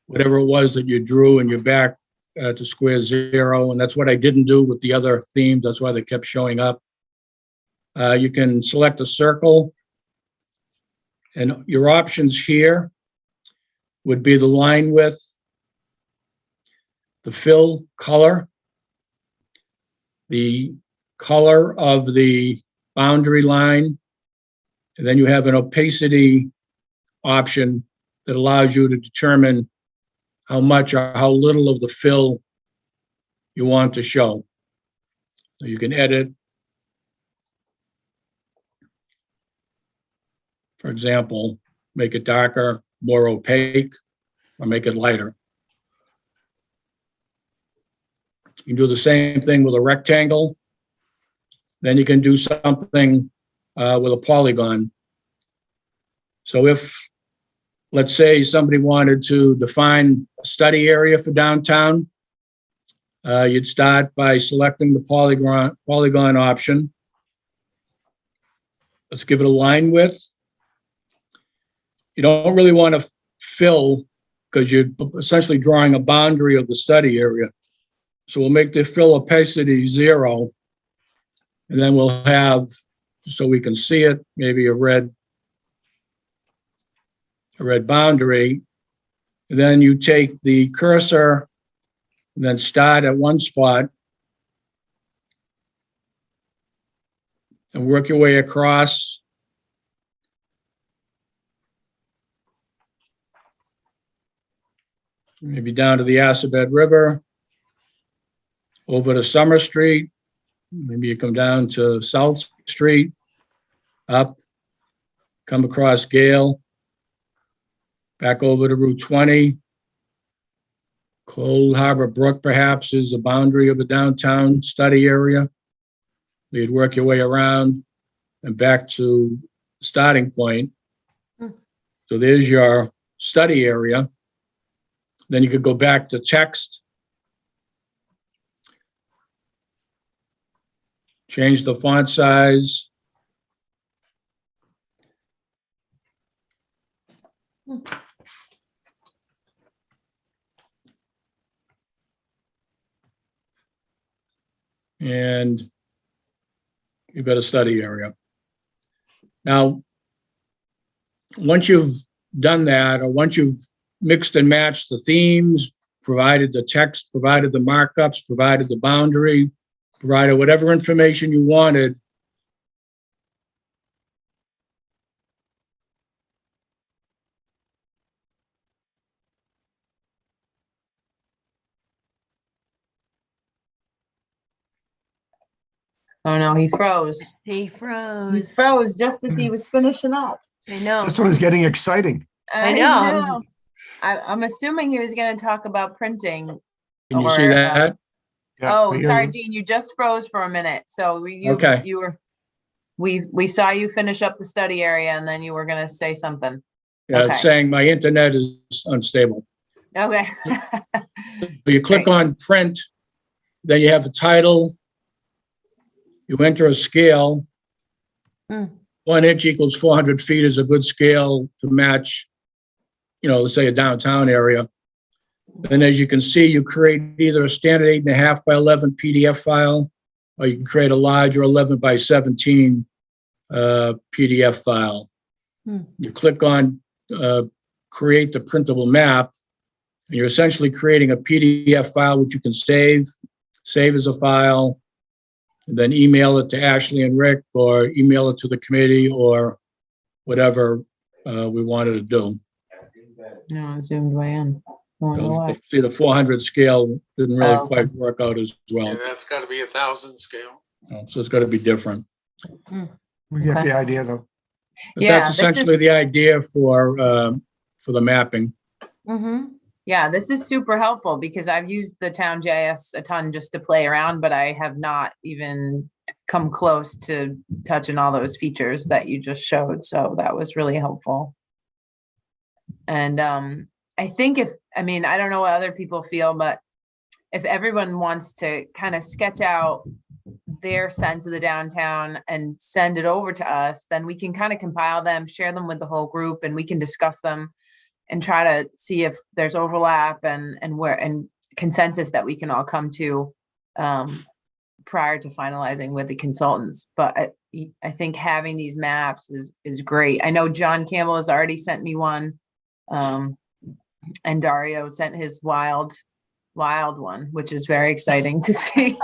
whatever it was that you drew, and you're back to square zero. And that's what I didn't do with the other themes. That's why they kept showing up. You can select a circle. And your options here would be the line width, the fill color, the color of the boundary line, and then you have an opacity option that allows you to determine how much or how little of the fill you want to show. So you can edit. For example, make it darker, more opaque, or make it lighter. You can do the same thing with a rectangle. Then you can do something with a polygon. So if, let's say, somebody wanted to define a study area for downtown, you'd start by selecting the polygon option. Let's give it a line width. You don't really want to fill because you're essentially drawing a boundary of the study area. So we'll make the fill opacity 0, and then we'll have, so we can see it, maybe a red boundary. And then you take the cursor and then start at one spot and work your way across. Maybe down to the Assabet River, over to Summer Street. Maybe you come down to South Street, up, come across Gale, back over to Route 20. Cold Harbor Brook perhaps is the boundary of the downtown study area. You'd work your way around and back to the starting point. So there's your study area. Then you could go back to text. Change the font size. And you've got a study area. Now, once you've done that, or once you've mixed and matched the themes, provided the text, provided the markups, provided the boundary, provided whatever information you wanted, Oh, no, he froze. He He froze. froze just as he was finishing up. I know. This one is getting exciting. I know. I'm assuming he was gonna talk about printing. can you see Or, that? Yeah, Oh, I hear sorry, you. Gene, you just froze for a minute. So Okay. you were, we saw you finish up the study area and then you were gonna say something. Yeah, it's Okay. saying my internet is unstable. Okay. So you click on print, then you have the title. You enter a scale. Hmm. 1 inch equals 400 feet is a good scale to match, let's say a downtown area. And as you can see, you create either a standard 8.5 by 11 PDF file, or you can create a larger 11 by 17 PDF file. You click on create the printable map, and you're essentially creating a PDF file which you can save as a file, and then email it to Ashley and Rick, or email it to the committee, or whatever we wanted to do. No, I zoomed way in. See, the 400 scale didn't really Oh, quite work out as well. And that's got to be 1,000 scale. So it's got to be different. We get Okay. the idea, though. But Yeah, that's this essentially is- the idea for the mapping. Yeah, this is super helpful because I've used the town GIS a ton just to play around, but I have not even come close to touching all those features that you just showed. So that was really helpful. And I think I don't know what other people feel, but if everyone wants to kind of sketch out their sense of the downtown and send it over to us, then we can kind of compile them, share them with the whole group, and we can discuss them and try to see if there's overlap and consensus that we can all come to prior to finalizing with the consultants. But I think having these maps is great. I know John Campbell has already sent me one, and Dario sent his wild one, which is very exciting to see.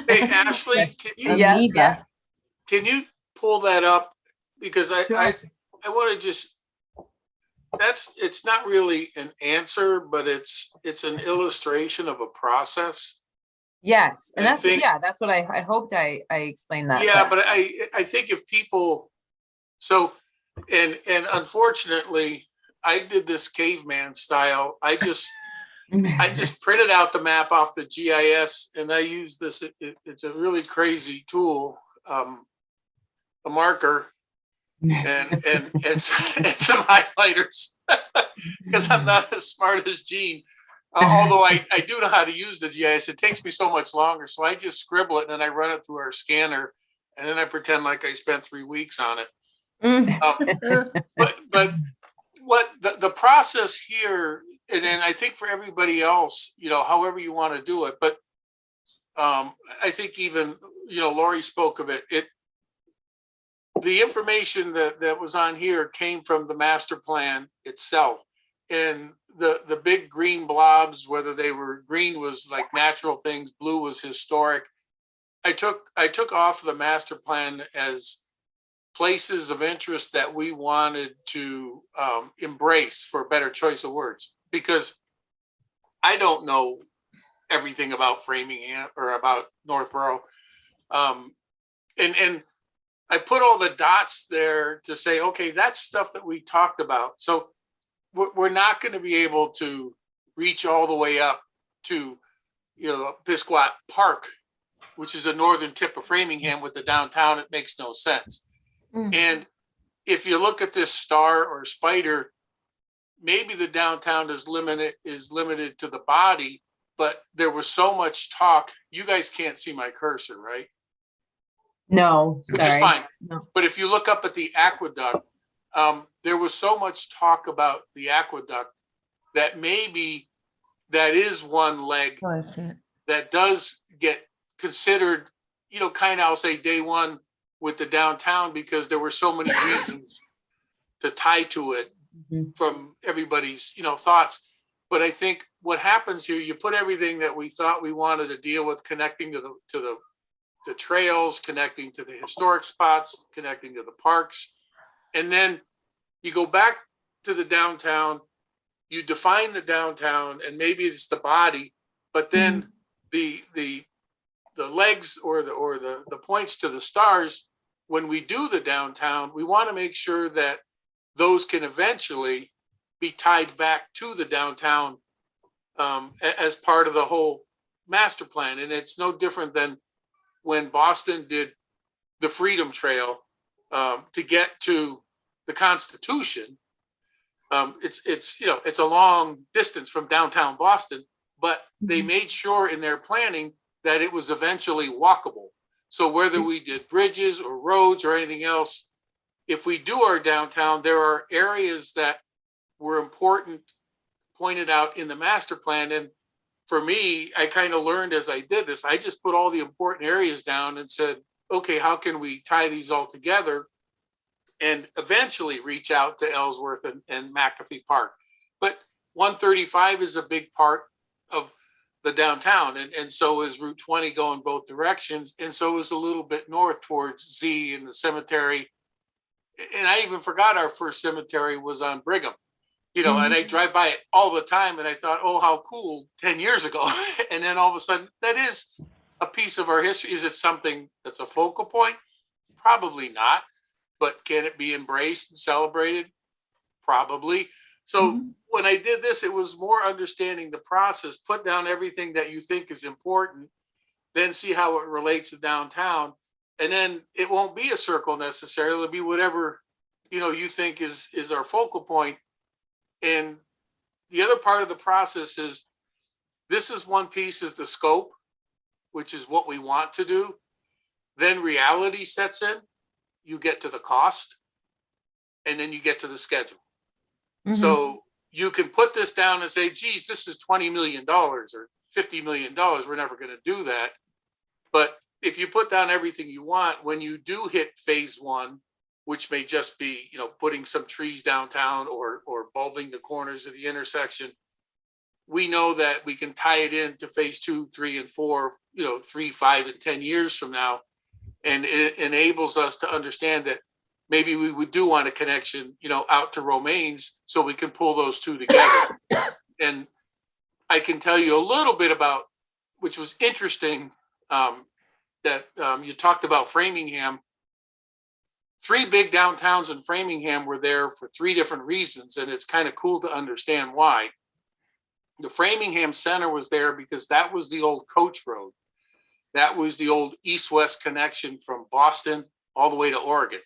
Hey, Ashley, Yeah. can you pull that up? Because Sure. I want to just, it's not really an answer, but it's an illustration of a process. Yes, and I that's think- that's what I hoped I explained that. Yeah, but I think if people, so, and unfortunately, I did this caveman style. I just printed out the map off the GIS, and I use this. It's a really crazy tool, a marker, and some highlighters, because I'm not as smart as Gene. Although I do know how to use the GIS, it takes me so much longer. So I just scribble it and then I run it through our scanner, and then I pretend like I spent 3 weeks on it. But what the process here, and then I think for everybody else, however you want to do it, but I think even, Laurie spoke of it. The information that was on here came from the master plan itself, and the big green blobs, whether they were green was like natural things, blue was historic. I took off the master plan as places of interest that we wanted to embrace, for a better choice of words, because I don't know everything about Framingham or about Northborough. And I put all the dots there to say, okay, that's stuff that we talked about. So we're not going to be able to reach all the way up to, Bisquat Park, which is the northern tip of Framingham with the downtown. It makes no sense. And if you look at this star or spider, maybe the downtown is limited to the body, but there was so much talk. You guys can't see my cursor, right? No, Which is sorry. fine. No. But if you look up at the aqueduct, there was so much talk about the aqueduct that maybe that is one leg Oh, I see it. that does get considered, kind of, I'll say day one with the downtown, because there were so many reasons to tie to it Mhm. from everybody's, thoughts. But I think what happens here, you put everything that we thought we wanted to deal with, connecting to the trails, connecting to the historic spots, connecting to the parks. And then you go back to the downtown, you define the downtown, and maybe it's the body, but then the legs or the points to the stars, when we do the downtown, we want to make sure that those can eventually be tied back to the downtown as part of the whole master plan. And it's no different than when Boston did the Freedom Trail to get to the Constitution. It's a long distance from downtown Boston, but they made sure in their planning that it was eventually walkable. So whether we did bridges or roads or anything else, if we do our downtown, there are areas that were important, pointed out in the master plan. And for me, I kind of learned as I did this, I just put all the important areas down and said, okay, how can we tie these all together and eventually reach out to Ellsworth and McAfee Park. But 135 is a big part of the downtown, and so is Route 20 going both directions, and so is a little bit north towards Z and the cemetery. And I even forgot our first cemetery was on Brigham, and I drive by it all the time, and I thought, oh, how cool 10 years ago. And then all of a sudden, that is a piece of our history. Is it something that's a focal point? Probably not. But can it be embraced and celebrated? Probably. So when I did this, it was more understanding the process, put down everything that you think is important, then see how it relates to downtown. And then it won't be a circle necessarily. It'll be whatever, you think is our focal point. And the other part of the process is, this is one piece is the scope, which is what we want to do. Then reality sets in. You get to the cost, and then you get to the schedule. So you can put this down and say, geez, this is $20 million or $50 million. We're never going to do that. But if you put down everything you want, when you do hit phase one, which may just be, putting some trees downtown or bulbing the corners of the intersection, we know that we can tie it into phase 2, 3, and 4, 3, 5, and 10 years from now. And it enables us to understand that maybe we would do want a connection, out to Romaines, so we can pull those two together. And I can tell you a little bit about, which was interesting, that you talked about Framingham. 3 big downtowns in Framingham were there for 3 different reasons, and it's kind of cool to understand why. The Framingham Center was there because that was the old coach road. That was the old east-west connection from Boston all the way to Oregon.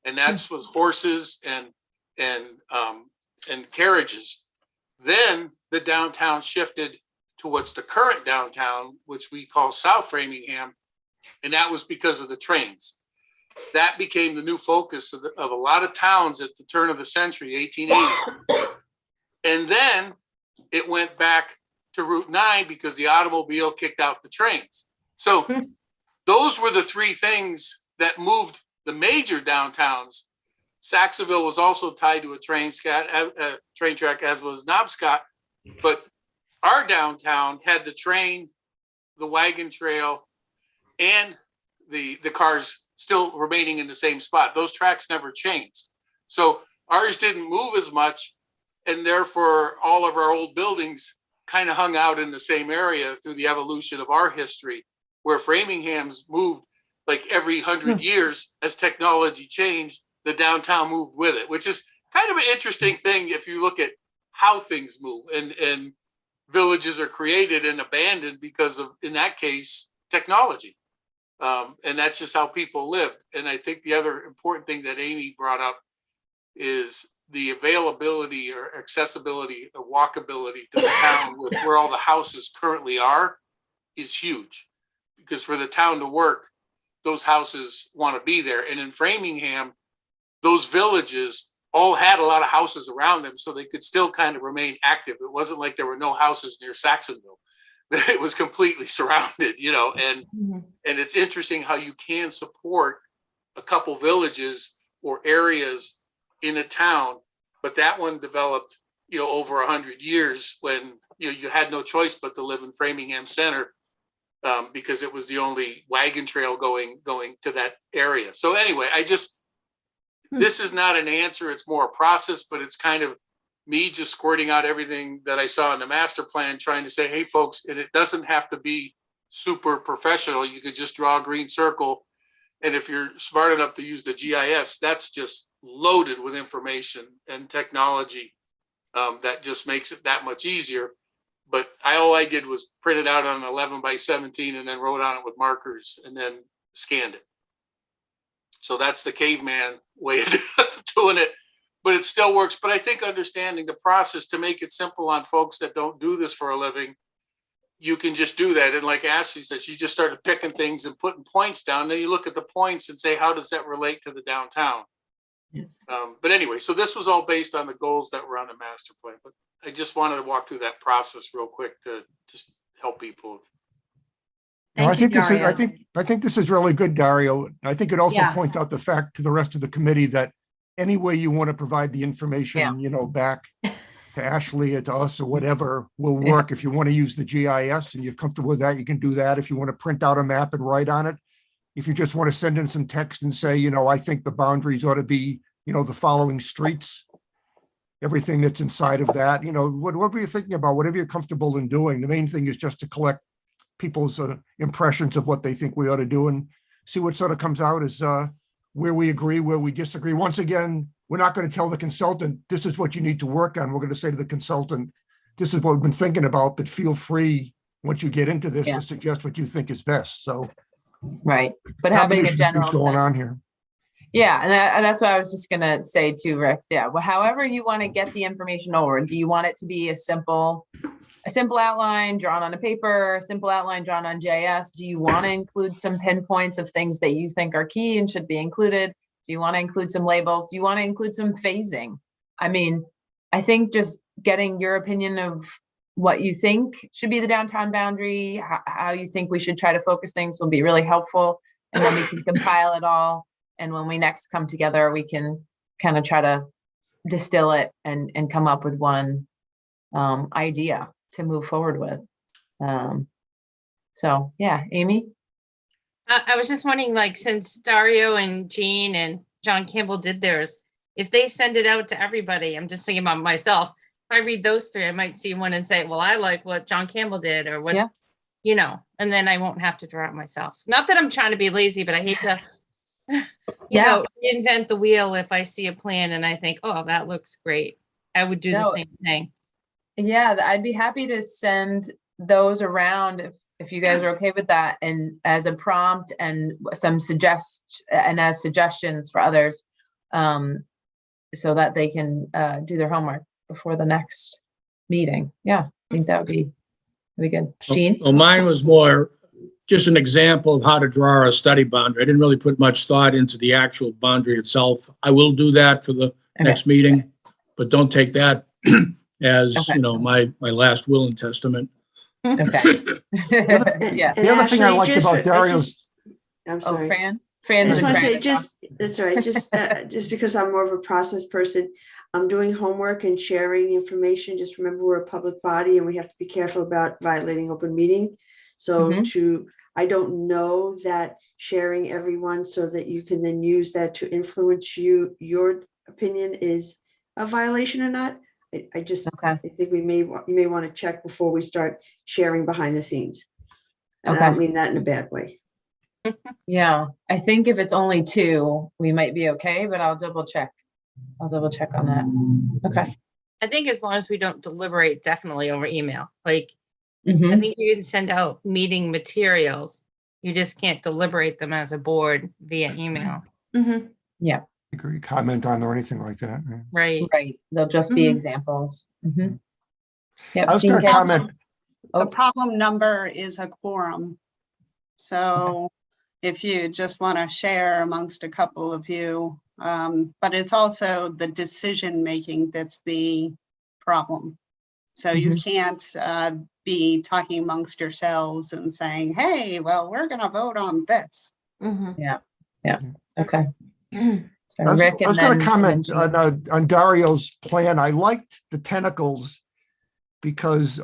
And that's was horses and carriages. Then the downtown shifted to what's the current downtown, which we call South Framingham. And that was because of the trains. That became the new focus of a lot of towns at the turn of the century, 1880. And then it went back to Route 9 because the automobile kicked out the trains. So those were the 3 things that moved the major downtowns. Saxonville was also tied to a train track, as was Knobscott. But our downtown had the train, the wagon trail, and the cars still remaining in the same spot. Those tracks never changed. So ours didn't move as much, and therefore all of our old buildings kind of hung out in the same area through the evolution of our history, where Framingham's moved like every 100 years. As technology changed, the downtown moved with it, which is kind of an interesting thing if you look at how things move, and villages are created and abandoned because of, in that case, technology. And that's just how people lived. And I think the other important thing that Amy brought up is the availability or accessibility or walkability to the town with where all the houses currently are is huge. Because for the town to work, those houses want to be there. And in Framingham, those villages all had a lot of houses around them, so they could still kind of remain active. It wasn't like there were no houses near Saxonville. It was completely surrounded, you know, and it's interesting how you can support a couple villages or areas in a town, but that one developed, you know, over 100 years when, you know, you had no choice but to live in Framingham Center because it was the only wagon trail going to that area. So anyway, this is not an answer, it's more a process, but it's kind of me just squirting out everything that I saw in the master plan, trying to say, hey, folks, and it doesn't have to be super professional. You could just draw a green circle. And if you're smart enough to use the GIS, that's just loaded with information and technology that just makes it that much easier. But all I did was print it out on an 11 by 17 and then wrote on it with markers and then scanned it. So that's the caveman way of doing it, but it still works. But I think understanding the process to make it simple on folks that don't do this for a living, you can just do that. And like Ashley said, she just started picking things and putting points down. Then you look at the points and say, how does that relate to the downtown? Yeah. But anyway, so this was all based on the goals that were on the master plan. But I just wanted to walk through that process real quick to just help people. No, I Thank you, think this is, Dario. I think this is really good, Dario. I think it also Yeah. points out the fact to the rest of the committee that any way you want to provide the information, you know, back to Ashley or to us or whatever will work. If you want to use the GIS and you're comfortable with that, you can do that. If you want to print out a map and write on it, if you just want to send in some text and say, you know, I think the boundaries ought to be, you know, the following streets, everything that's inside of that, you know, whatever you're thinking about, whatever you're comfortable in doing. The main thing is just to collect people's impressions of what they think we ought to do and see what sort of comes out as where we agree, where we disagree. Once again, we're not going to tell the consultant, this is what you need to work on. We're going to say to the consultant, this is what we've been thinking about, but feel free once you get into this to suggest what you think is best. So, right. But having a combination of general things going sense. on here. Yeah, and that's what I was just gonna say too, Rick. Yeah, well, however you want to get the information over. Do you want it to be a simple outline drawn on a paper, a simple outline drawn on GIS? Do you want to include some pinpoints of things that you think are key and should be included? Do you want to include some labels? Do you want to include some phasing? I mean, I think just getting your opinion of what you think should be the downtown boundary, how you think we should try to focus things will be really helpful. And then we can compile it all. And when we next come together, we can kind of try to distill it and come up with one idea to move forward with. So yeah, Amy? I was just wondering, like, since Dario and Jean and John Campbell did theirs, if they send it out to everybody, I'm just thinking about myself. If I read those three, I might see one and say, well, I like what John Campbell did or what, you know, and then I won't have to draw it myself. Not that I'm trying to be lazy, but I hate to, you know, invent the wheel. If I see a plan and I think, oh, that looks great, I would do the same thing. Yeah, I'd be happy to send those around if you guys are okay with that, and as a prompt and some suggestions for others, so that they can do their homework before the next meeting. Yeah, I think that'd be good. Jean? Well, mine was more just an example of how to draw a study boundary. I didn't really put much thought into the actual boundary itself. I will do that for the next meeting, but don't take that as, you know, my last will and testament. Okay. Yeah. The other thing I liked about Dario's. I'm sorry. Fran? I Fran just has want to been say, trying to that's all right. Just because I'm more of a process person, I'm doing homework and sharing information. Just remember, we're a public body and we have to be careful about violating open meeting. So I don't know that sharing everyone so that you can then use that to influence your opinion is a violation or not. I just, I think you may want to check before we start sharing behind the scenes. And I don't mean that in a bad way. Yeah, I think if it's only 2, we might be okay, but I'll double check. On that. Okay. I think as long as we don't deliberate, definitely over email. Like, I think you can send out meeting materials You just can't deliberate them as a board via email. Mhm. Agree, comment on or anything like that. Yeah. Right. Right, they'll just be Mhm. examples. Mhm. Yep, I was Jean going to Ken- comment, The Oh. problem number is a quorum. So if you just want to share amongst a couple of you, but it's also the decision-making that's the problem. So you can't be talking amongst yourselves and saying, hey, well, we're going to vote on this. Mhm. Okay. So I was Rick and going then. to comment Jean. on Dario's plan. I liked the tentacles because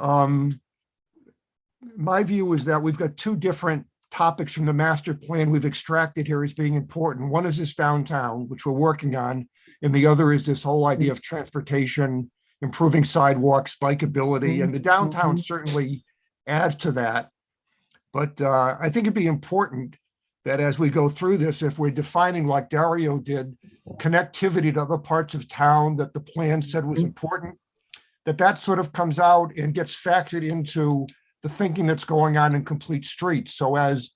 my view is that we've got two different topics from the master plan we've extracted here as being important. One is this downtown, which we're working on, and the other is this whole idea of transportation, improving sidewalks, bikeability, and the downtown certainly adds to that. But I think it'd be important that as we go through this, if we're defining, like Dario did, connectivity to other parts of town that the plan said was important, that sort of comes out and gets factored into the thinking that's going on in complete streets. So as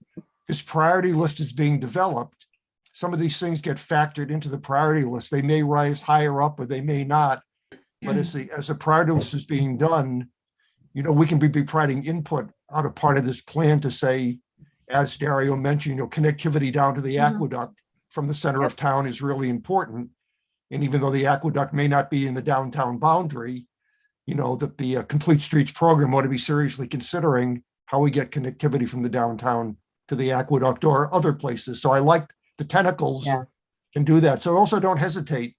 this priority list is being developed, some of these things get factored into the priority list. They may rise higher up or they may not. But as the priority list is being done, we can be providing input out of part of this plan to say, as Dario mentioned, connectivity down to the aqueduct from the center of town is really important. And even though the aqueduct may not be in the downtown boundary, that the Complete Streets program ought to be seriously considering how we get connectivity from the downtown to the aqueduct or other places. So I like the tentacles can do that. So also don't hesitate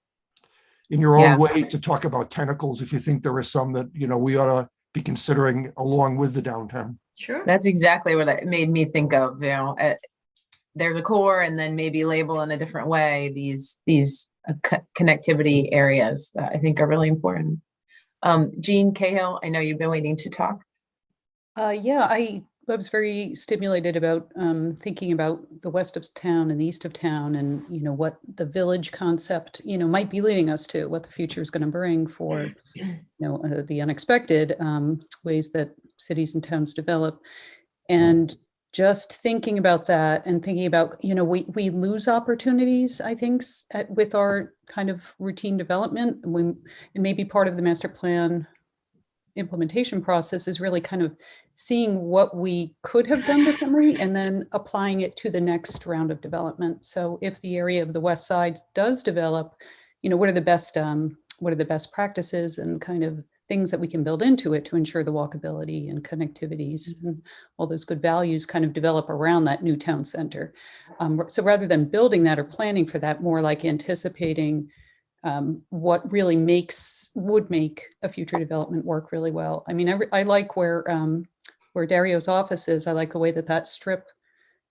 in your own way to talk about tentacles if you think there are some that, we ought to be considering along with the downtown. Sure. That's exactly what it made me think of, there's a core and then maybe label in a different way these connectivity areas that I think are really important. Jean Cahill, I know you've been waiting to talk. Yeah, I was very stimulated about thinking about the west of town and the east of town and, what the village concept, might be leading us to, what the future is going to bring for, the unexpected ways that cities and towns develop. And just thinking about that and thinking about, we lose opportunities, I think, with our kind of routine development. And maybe part of the master plan implementation process is really kind of seeing what we could have done differently and then applying it to the next round of development. So if the area of the west side does develop, what are the best practices and kind of things that we can build into it to ensure the walkability and connectivities and all those good values kind of develop around that new town center. So rather than building that or planning for that, more like anticipating what really would make a future development work really well. I mean, I like where Dario's office is. I like the way that strip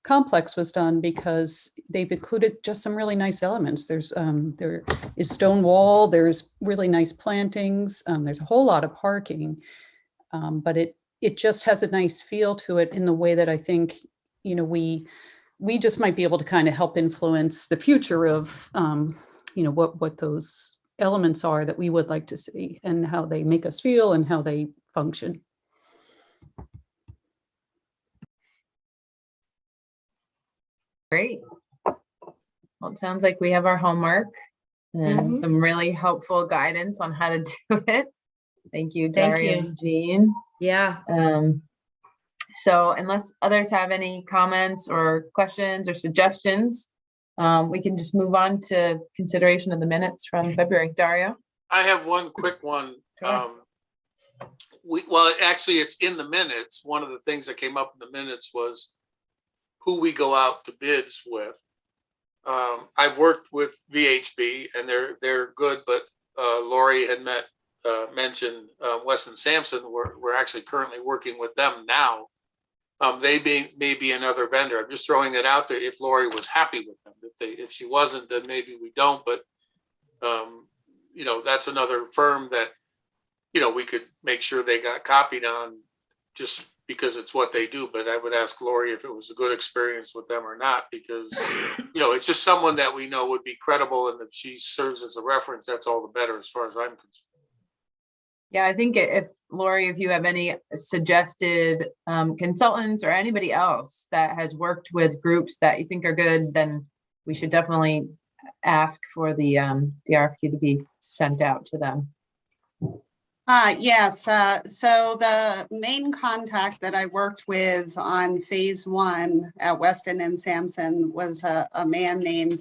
complex was done because they've included just some really nice elements. There is stone wall, there's really nice plantings, there's a whole lot of parking, but it just has a nice feel to it in the way that I think, we just might be able to kind of help influence the future of, what those elements are that we would like to see and how they make us feel and how they function. Great. Well, it sounds like we have our homework and some really helpful guidance on how to do it. Thank you, Dario and Jean. Yeah. So unless others have any comments or questions or suggestions, we can just move on to consideration of the minutes from February. Dario? I have one quick one. Sure. Actually, it's in the minutes. One of the things that came up in the minutes was who we go out to bids with. I've worked with VHB and they're good, but Laurie had mentioned Weston Sampson. We're actually currently working with them now. They may be another vendor. I'm just throwing it out there if Laurie was happy with them. If she wasn't, then maybe we don't. But that's another firm that we could make sure they got copied on just because it's what they do. But I would ask Laurie if it was a good experience with them or not, because it's just someone that we know would be credible, and if she serves as a reference, that's all the better as far as I'm concerned. Yeah, I think if Laurie, if you have any suggested consultants or anybody else that has worked with groups that you think are good, then we should definitely ask for the RFQ to be sent out to them. Yes, so the main contact that I worked with on phase 1 at Weston and Sampson was a man named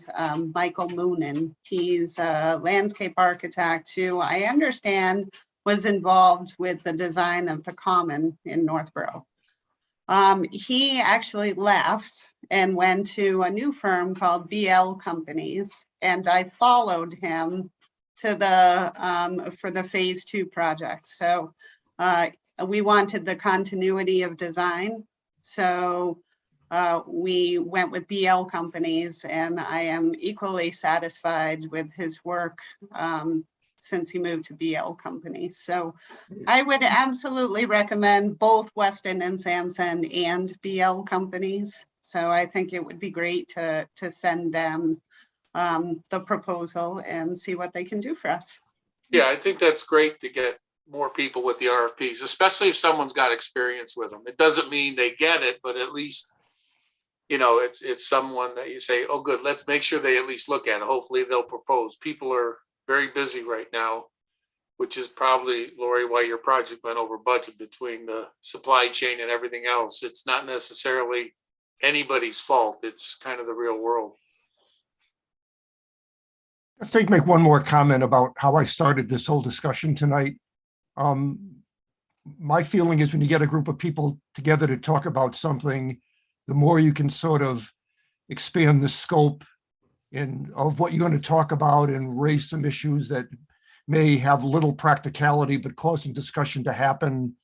Michael Moonen. He's a landscape architect who I understand was involved with the design of the Common in Northborough. He actually left and went to a new firm called BL Companies, and I followed him to the for the phase 2 project. So we wanted the continuity of design. So we went with BL Companies, and I am equally satisfied with his work since he moved to BL Companies. So I would absolutely recommend both Weston and Sampson and BL Companies. So I think it would be great to send them the proposal and see what they can do for us. Yeah, I think that's great to get more people with the RFPs, especially if someone's got experience with them. It doesn't mean they get it, but at least, you know, it's someone that you say, oh, good, let's make sure they at least look at it. Hopefully they'll propose. People are very busy right now, which is probably, Laurie, why your project went over budget between the supply chain and everything else. It's not necessarily anybody's fault. It's kind of the real world. I think make one more comment about how I started this whole discussion tonight. My feeling is when you get a group of people together to talk about something, the more you can sort of expand the scope of what you're going to talk about and raise some issues that may have little practicality, but cause some discussion to happen.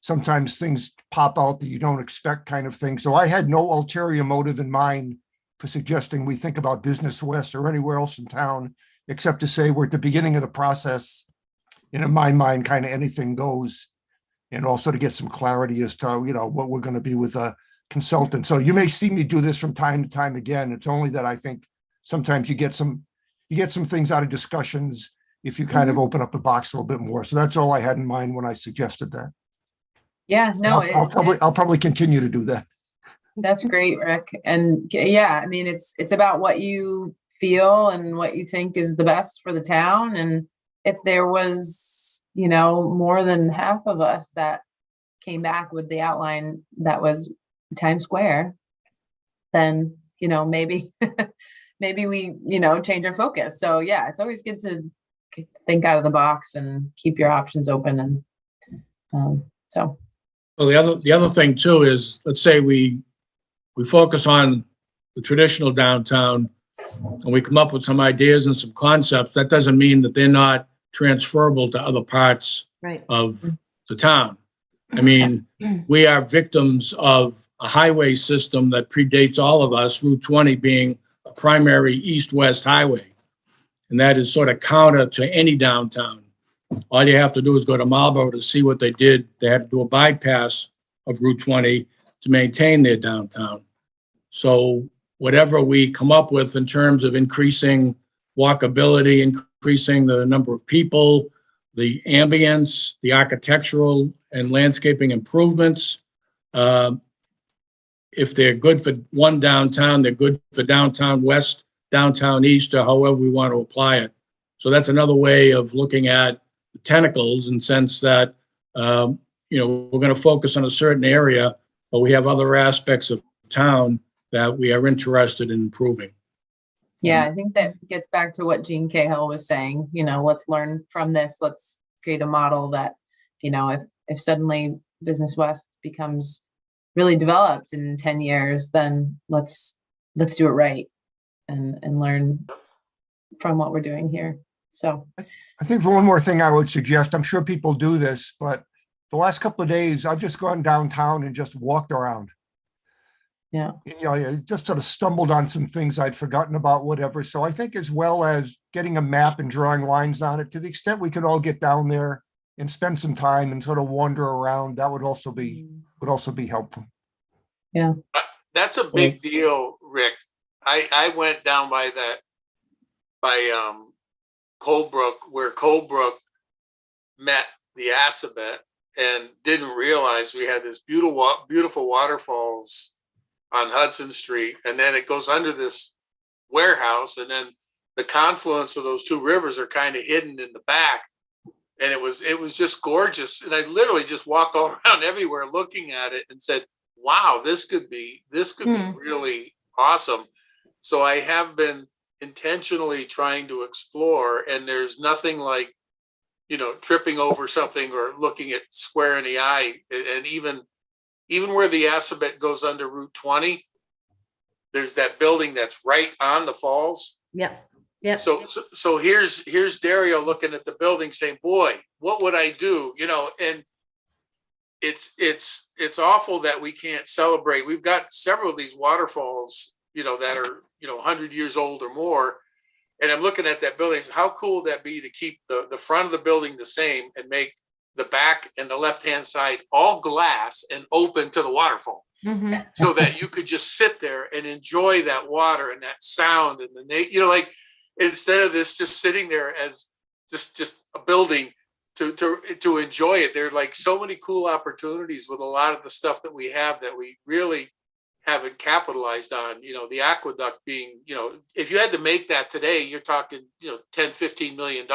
Sometimes things pop out that you don't expect, kind of thing. So I had no ulterior motive in mind for suggesting we think about Business West or anywhere else in town, except to say we're at the beginning of the process. And in my mind, kind of anything goes. And also to get some clarity as to, you know, what we're going to be with a consultant. So you may see me do this from time to time again. It's only that I think sometimes you get some things out of discussions if you kind of open up the box a little bit more. So that's all I had in mind when I suggested that. Yeah, no, I'll probably continue to do that. That's great, Rick. And yeah, I mean, it's about what you feel and what you think is the best for the town. And if there was, you know, more than half of us that came back with the outline that was Times Square, then, you know, maybe we, you know, change our focus. So yeah, it's always good to think out of the box and keep your options open. And so. Well, the other thing too is, let's say we focus on the traditional downtown and we come up with some ideas and some concepts. That doesn't mean that they're not transferable to other parts of the town. I mean, we are victims of a highway system that predates all of us, Route 20 being a primary east-west highway. And that is sort of counter to any downtown. All you have to do is go to Marlboro to see what they did. They had to do a bypass of Route 20 to maintain their downtown. So whatever we come up with in terms of increasing walkability, increasing the number of people, the ambience, the architectural and landscaping improvements, if they're good for one downtown, they're good for downtown west, downtown east, or however we want to apply it. So that's another way of looking at the tentacles, in the sense that, you know, we're going to focus on a certain area, but we have other aspects of town that we are interested in improving. Yeah, I think that gets back to what Gene Cahill was saying, you know, let's learn from this. Let's create a model that, you know, if suddenly Business West becomes really developed in 10 years, then let's do it right and learn from what we're doing here. So I think one more thing I would suggest, I'm sure people do this, but the last couple of days, I've just gone downtown and just walked around. Yeah. You know, I just sort of stumbled on some things I'd forgotten about, whatever. So I think, as well as getting a map and drawing lines on it, to the extent we could all get down there and spend some time and sort of wander around, that would also be helpful. Yeah. That's a big deal, Rick. I went down by Coldbrook, where Coldbrook met the Assabet and didn't realize we had this beautiful waterfalls on Hudson Street. And then it goes under this warehouse, and then the confluence of those two rivers are kind of hidden in the back. And it was just gorgeous. And I literally just walked all around everywhere looking at it and said, wow, this could be really awesome. So I have been intentionally trying to explore, and there's nothing like, tripping over something or looking at square in the eye. And even where the Assabet goes under Route 20, there's that building that's right on the falls. Yep. Yep. So here's Dario looking at the building saying, boy, what would I do? And it's awful that we can't celebrate. We've got several of these waterfalls, that are, 100 years old or more. And I'm looking at that building. How cool would that be to keep the front of the building the same and make the back and the left-hand side all glass and open to the waterfall, so that you could just sit there and enjoy that water and that sound and instead of this just sitting there as just a building to enjoy it. There are like so many cool opportunities with a lot of the stuff that we have that we really haven't capitalized on. The aqueduct being, if you had to make that today, you're talking, $10-15 million,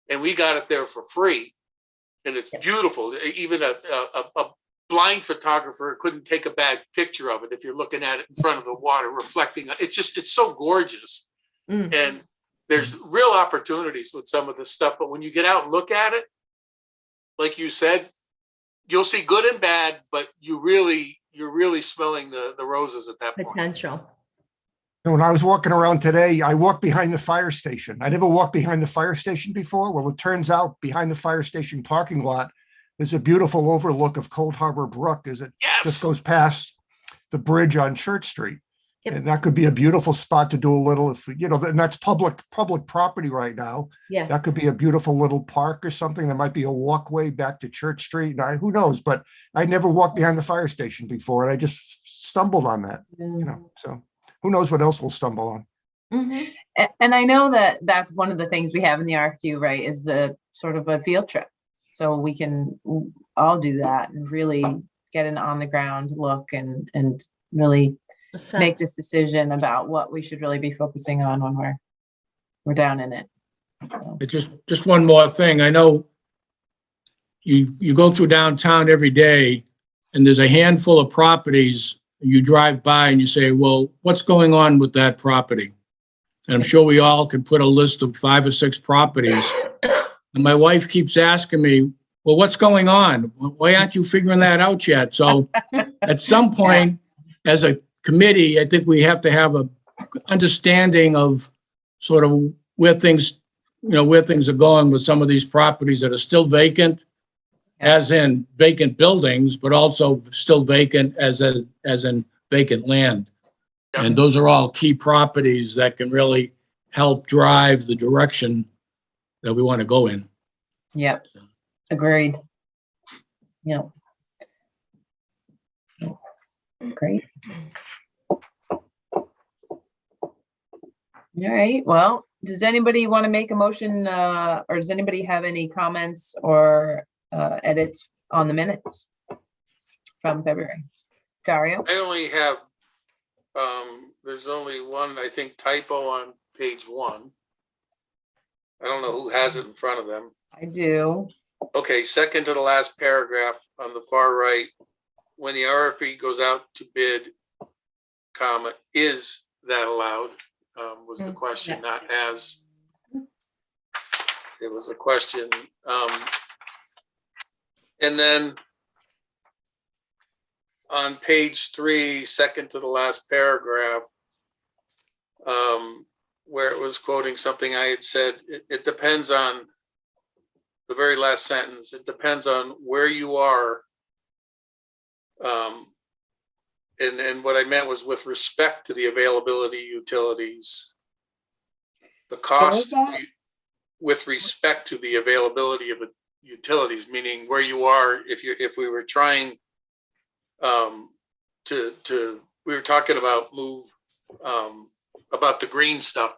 and we got it there for free. And it's beautiful. Even a blind photographer couldn't take a bad picture of it if you're looking at it in front of the water reflecting. It's so gorgeous. And there's real opportunities with some of this stuff. But when you get out and look at it, like you said, you'll see good and bad, but you're really smelling the roses at that point. Potential. When I was walking around today, I walked behind the fire station. I never walked behind the fire station before. Well, it turns out behind the fire station parking lot, there's a beautiful overlook of Cold Harbor Brook as it just goes past the bridge on Church Street. Yep. And that could be a beautiful spot to do a little, and that's public property right now. Yeah. That could be a beautiful little park or something. There might be a walkway back to Church Street. Who knows? But I never walked behind the fire station before, and I just stumbled on that, so who knows what else we'll stumble on. And I know that that's one of the things we have in the RFQ, right, is the sort of a field trip. So we can all do that and really get an on the ground look and really make this decision about what we should really be focusing on when we're down in it. So. Just one more thing. I know you go through downtown every day, and there's a handful of properties you drive by and you say, well, what's going on with that property? And I'm sure we all can put a list of 5 or 6 properties. And my wife keeps asking me, well, what's going on? Why aren't you figuring that out yet? So at some point, as a committee, I think we have to have a understanding of sort of where things are going with some of these properties that are still vacant, as in vacant buildings, but also still vacant as in vacant land. And those are all key properties that can really help drive the direction that we want to go in. Yep. Agreed. Yep. Great. All right. Well, does anybody want to make a motion or does anybody have any comments or edits on the minutes from February? Dario? I only have, there's only one, I think, typo on page 1. I don't know who has it in front of them. I do. Okay, second to the last paragraph on the far right, when the RFP goes out to bid, comma, is that allowed? Was the question, not as. It was a question. And then on page 3, second to the last paragraph, where it was quoting something I had said, it depends on the very last sentence. It depends on where you are. And what I meant was with respect to the availability of utilities, the cost with respect to the availability of utilities, meaning where you are. If we were trying we were talking about about the green stuff,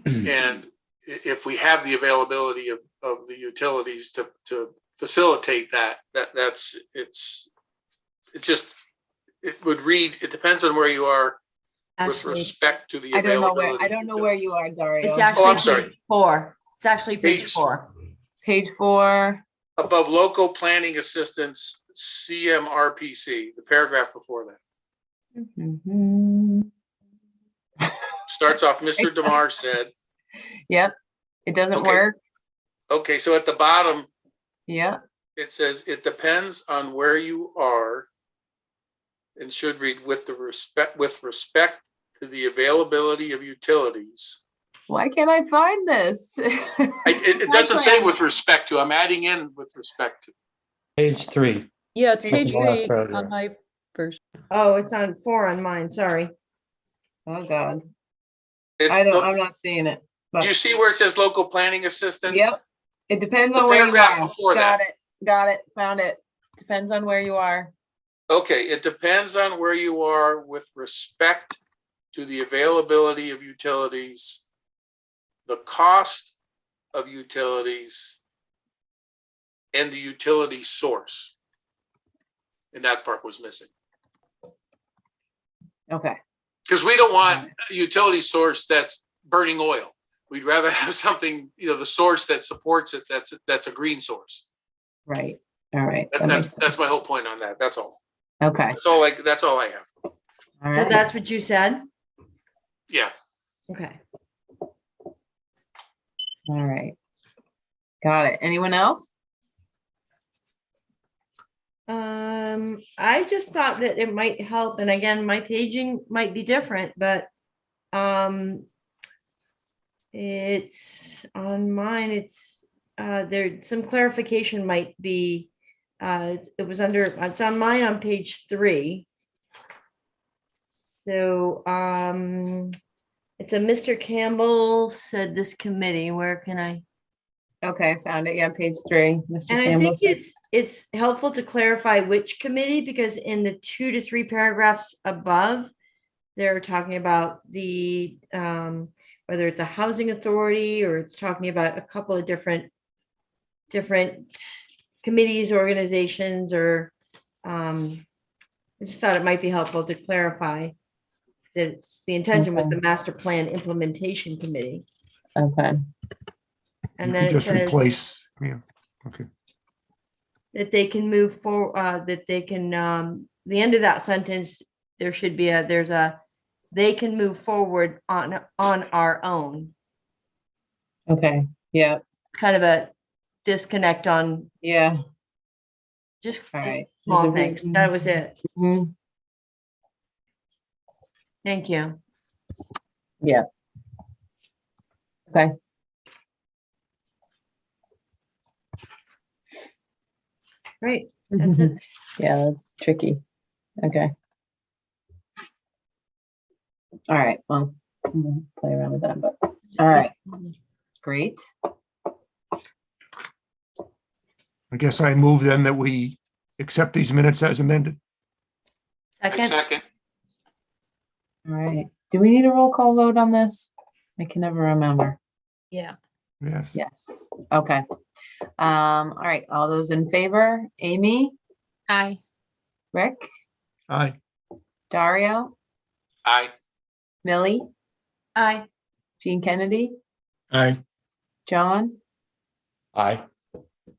and if we have the availability of the utilities to facilitate that. It would read, it depends on where you are with Actually, respect to the I don't know availability. where, I don't know where you are, Dario. it's I'm actually sorry. page 4. It's actually page Page- 4. Page 4. Above local planning assistance, CMRPC, the paragraph before that. Mhm. Starts off, Mr. DeMar said, Yep, it doesn't Okay. work. okay, so at the bottom, Yep, it says, it depends on where you are, and should read with respect to the availability of utilities. why can't I find this? It doesn't say with respect to, I'm adding in with respect to. Page 3. Yeah, it's Page page the last 3 paragraph. on my version. Oh, it's on 4 on mine, sorry. Oh, God, It's I'm not seeing it, do you but see where it says local planning assistance? Yep. it depends The on where you paragraph are. before Got that. it, got it, found it. Depends on where you are. Okay, it depends on where you are with respect to the availability of utilities, the cost of utilities, and the utility source. And that part was missing. Okay, Because we don't want a utility source that's burning oil. We'd rather have something, the source that supports it, that's a green source. right, all right. that makes That's sense. my whole point on that. That's all. Okay, That's all I have. all So right. that's what you said? Yeah. Okay. All right. Got it. Anyone else? I just thought that it might help, and again, my paging might be different, but it's on mine, it's there, some clarification might be it's on mine on page 3. So it's a Mr. Campbell said this committee, where can I? Okay, found it. Yeah, page 3. Mr. And I Campbell think said- it's helpful to clarify which committee, because in the 2 to 3 paragraphs above, they're talking about the whether it's a housing authority or it's talking about a couple of different committees, organizations, or I just thought it might be helpful to clarify that the intention was Okay. the master plan implementation committee. Okay, And You then could it just says replace, yeah, okay. that they can move forward, that they can, the end of that sentence, there should be they can move forward on our own. okay, yeah, Kind of a disconnect on yeah, just all right. small things. That was it. Mhm. Thank you. Yeah. Okay. Great. That's it. Yeah, that's tricky. Okay. All right, well, we'll play around with that, but, all right. Great. I guess I move then that we accept these minutes as amended. I Second, second. All right. Do we need a roll call vote on this? I can never remember. yeah. Yes. Yes. Okay. All right. All those in favor? Amy, Aye. Rick, Aye. Dario, Aye. Millie, Aye. Jean Kennedy, Aye. John, Aye.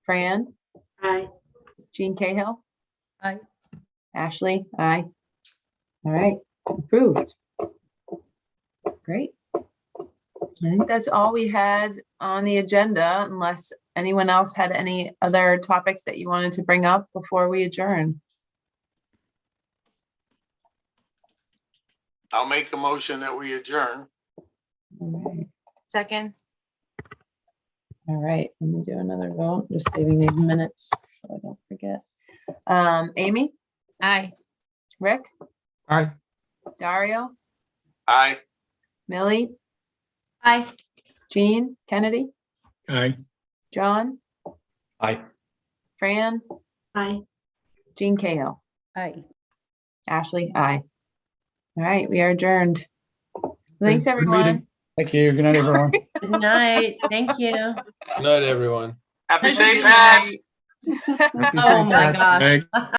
Fran, Aye. Jean Cahill. Aye. Ashley, aye. All right, approved. Great. I think that's all we had on the agenda, unless anyone else had any other topics that you wanted to bring up before we adjourn. I'll make the motion that we adjourn. Second. All right, let me do another vote, just saving these minutes so I don't forget. Amy, Aye. Rick, Aye. Dario, Aye. Millie, Aye. Jean Kennedy, Aye. John, Aye. Fran, Aye. Jean Cahill, Aye. Ashley, aye. All right, we are adjourned. Thanks, Good meeting. everyone. Thank you. Good night, everyone. Good night. Thank you. Good night, everyone. Happy Good St. night. Pat's. Happy Oh St. my Pat's. gosh.